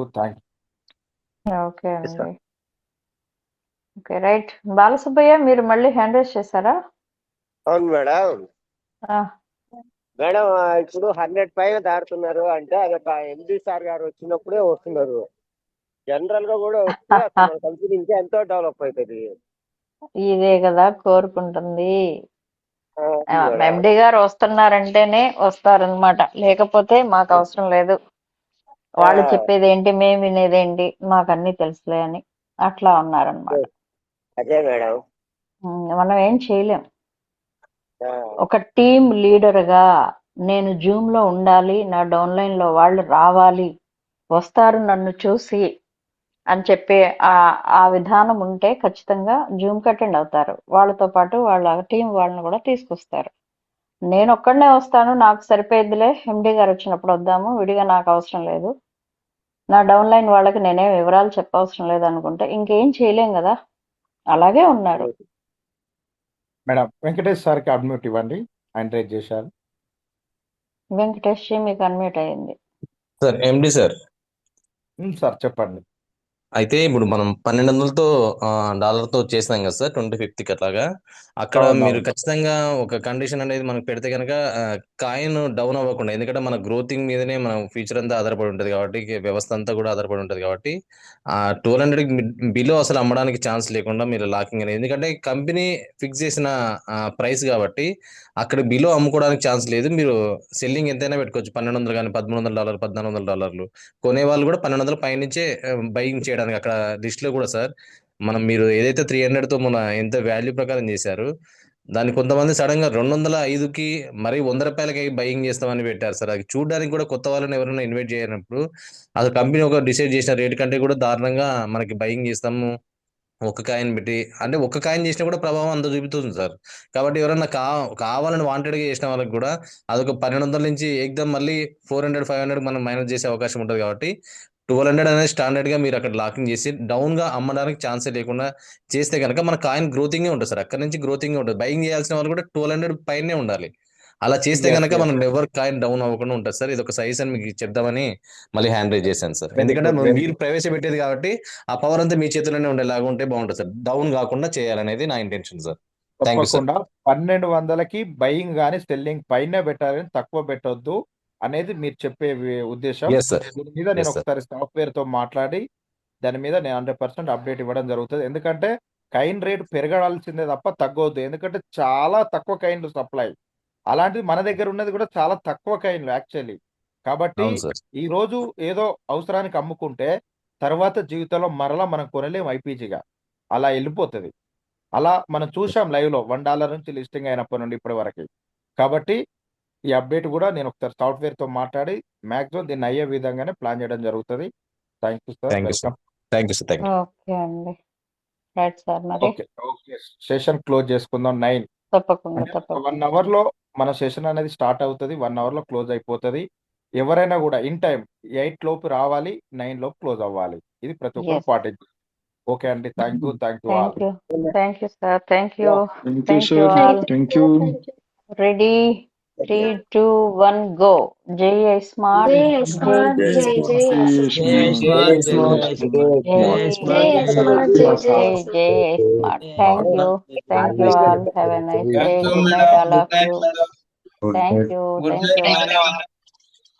Okay అండి. Okay right. బాలసుబ్బయ్య మీరు మళ్ళీ హ్యాండ్ రైజ్ చేశారా? అవును మేడం. మేడం ఇప్పుడు 100 పైన దాటుతున్నారు అంటే అది ఒక ఎండి సార్ గారు వచ్చినప్పుడే వస్తున్నారు. జనరల్ గా కూడా వస్తే అసలు కంపెనీ ఇంకా ఎంతో డెవలప్ అవుతుంది. ఇదే కదా కోరుకుంటుంది. ఎండి గారు వస్తున్నారంటేనే వస్తారనమాట, లేకపోతే మాకు అవసరం లేదు, వాళ్ళు చెప్పేది ఏంటి మేము వినేదేంటి, మాకు అన్ని తెలుసులే అని అట్లా ఉన్నారనమాట. అదే మేడం, మనం ఏం చేయలేం. ఒక టీమ్ లీడర్ గా నేను జూమ్ లో ఉండాలి, నా డౌన్ లైన్ లో వాళ్ళు రావాలి, వస్తారు నన్ను చూసి అని చెప్పే ఆ విధానం ఉంటే ఖచ్చితంగా జూమ్ అటెండ్ అవుతారు. వాళ్ళతో పాటు వాళ్ళ టీం వాళ్ళని కూడా తీసుకొస్తారు. నేను ఒక్కడనే వస్తాను, నాకు సరిపోయిద్దిలే, ఎండి గారు వచ్చినప్పుడు వద్దాము, విడిగా నాకు అవసరం లేదు, నా డౌన్ లైన్ వాళ్ళకి నేనే వివరాలు చెప్పవసరం లేదు అనుకుంటే ఇంకేం చేయలేం కదా. అలాగే ఉన్నారు. మేడం వెంకటేష్ సార్కి అడ్మిట్ ఇవ్వండి, ఆయన రేజ్ చేశారు. వెంకటేష్ మీకు అన్మ్యూట్ అయ్యింది. Sir MD sir. సార్ చెప్పండి. అయితే ఇప్పుడు మనం 1200తో డాలర్తో చేసాం కదా సార్ 25th అట్లాగా. అక్కడ మీరు అవునవును. ఖచ్చితంగా ఒక కండిషన్ అనేది మనకు పెడితే కనుక కాయిన్ డౌన్ అవ్వకుండా, ఎందుకంటే మన గ్రోతింగ్ మీదనే మన ఫ్యూచర్ అంతా ఆధారపడి ఉంటుంది కాబట్టి, వ్యవస్థ అంతా కూడా ఆధారపడి ఉంటుంది కాబట్టి 1200 బిలో అసలు అమ్మడానికి ఛాన్స్ లేకుండా మీరు లాకింగ్ అనేది, ఎందుకంటే కంపెనీ ఫిక్స్ చేసిన ప్రైస్ కాబట్టి అక్కడ బిలో అమ్ముకోవడానికి ఛాన్స్ లేదు. మీరు సెల్లింగ్ ఎంతైనా పెట్టుకోవచ్చు, $1200 కానీ $1300 $1400 కొనే వాళ్ళు కూడా 1200 పైనుంచే బయింగ్ చేయడానికి అక్కడ లిస్ట్ లో కూడా సార్. మీరు ఏదైతే 300తో మన ఎంత వాల్యూ ప్రకారం చేశారు, దాన్ని కొంతమంది సడన్ గా 205కి మరి ₹100కి బయింగ్ చేస్తామని పెట్టారు సార్. అది చూడడానికి కూడా కొత్త వాళ్ళని ఎవరైనా ఇన్వైట్ చేయనప్పుడు అసలు కంపెనీ ఒక డిసైడ్ చేసిన రేట్ కంటే కూడా దారుణంగా మనకి బయింగ్ చేస్తాము ఒక కాయిన్ పెట్టి, అంటే ఒక కాయిన్ చేసినా కూడా ప్రభావం అంత చూపుతుంది సార్. కాబట్టి ఎవరన్నా కావాలని వాంటెడ్గా చేసిన వాళ్ళకి కూడా అదొక 1200 నుంచి ఏకదం మళ్ళీ 400 500 మనం మైనస్ చేసే అవకాశం ఉంటుంది. కాబట్టి 1200 అనేది స్టాండర్డ్ గా మీరు అక్కడ లాకింగ్ చేసి డౌన్ గా అమ్మడానికి ఛాన్సే లేకుండా చేస్తే కనుక మన కాయిన్ గ్రోతింగ్ ఉంటుంది సార్. అక్కడ నుంచి గ్రోతింగ్ ఉంటుంది. బయింగ్ చేయాల్సిన వాళ్ళు కూడా 1200 పైనే ఉండాలి. అలా చేస్తే ఎస్ కనుక ఎస్ మనం ఎవరు కాయిన్ డౌన్ అవ్వకుండా ఉంటుంది సార్. ఇది ఒక సజెషన్ మీకు చెప్దామని మళ్ళీ హ్యాండ్ రైజ్ చేశాను సార్. వెరీ ఎందుకంటే గుడ్, వెరీ మీరు గుడ్. ప్రవేశపెట్టేది కాబట్టి ఆ పవర్ అంతా మీ చేతిలోనే ఉండేలాగా ఉంటే బాగుంటుంది సార్. డౌన్ కాకుండా చేయాలనేది నా intention sir. Thank you sir. తప్పకుండా 1200కి బయింగ్ కానీ సెల్లింగ్ పైన పెట్టాలని, తక్కువ పెట్టొద్దు అనేది మీరు చెప్పే ఉద్దేశం. Yes sir. దీని మీద నేను ఎస్ సార్. ఒకసారి సాఫ్ట్వేర్ తో మాట్లాడి దాని మీద నేను 100% అప్డేట్ ఇవ్వడం జరుగుతుంది. ఎందుకంటే కాయిన్ రేట్ పెరగాల్సిందే తప్ప తగ్గవద్దు. ఎందుకంటే చాలా తక్కువ కాయిన్లు సప్లై. అలాంటిది మన దగ్గర ఉన్నది కూడా చాలా తక్కువ కాయిన్లు యాక్చువల్లీ. కాబట్టి అవును సార్. ఈ రోజు ఏదో అవసరానికి అమ్ముకుంటే తర్వాత జీవితంలో మరలా మనం కొనలేం ఐపీజీగా. అలా వెళ్ళిపోతుంది. అలా మనం చూసాం లైవ్ లో $1 నుంచి లిస్టింగ్ అయినప్పటి నుండి ఇప్పటి వరకు. కాబట్టి ఈ అప్డేట్ కూడా నేను ఒకసారి సాఫ్ట్వేర్ తో మాట్లాడి మాక్సిమం దీన్ని అయ్యే విధంగానే ప్లాన్ చేయడం జరుగుతుంది. Thank you sir. Thank you sir. Welcome. Thank you sir. Thank you. Okay అండి. Right sir. మరి ఓకే ఓకే సెషన్ క్లోజ్ చేసుకుందాం 9. తప్పకుండా అంటే ఒక 1 తప్పకుండా. అవర్ లో మన సెషన్ అనేది స్టార్ట్ అవుతుంది. 1 అవర్ లో క్లోజ్ అయిపోతుంది. ఎవరైనా కూడా ఇన్ టైం 8 లోపు రావాలి, 9 లోపు క్లోజ్ అవ్వాలి. ఇది ప్రతి ఒక్కరు ఎస్. పాటించాలి. ఓకే అండి. Thank you all. Thank you. Thank you sir. Thank you. Thank you thank you sir. All. Thank you. Ready 3 2 1 go. జై స్మార్ట్. జై జై స్మార్ట్, జై జై జై స్మార్ట్, స్మార్ట్. జై స్మార్ట్, జై జై జై smart. Thank you. Thank you all. Have a nice day. Good night all of you. Thank you. Good thank you night all. Madam.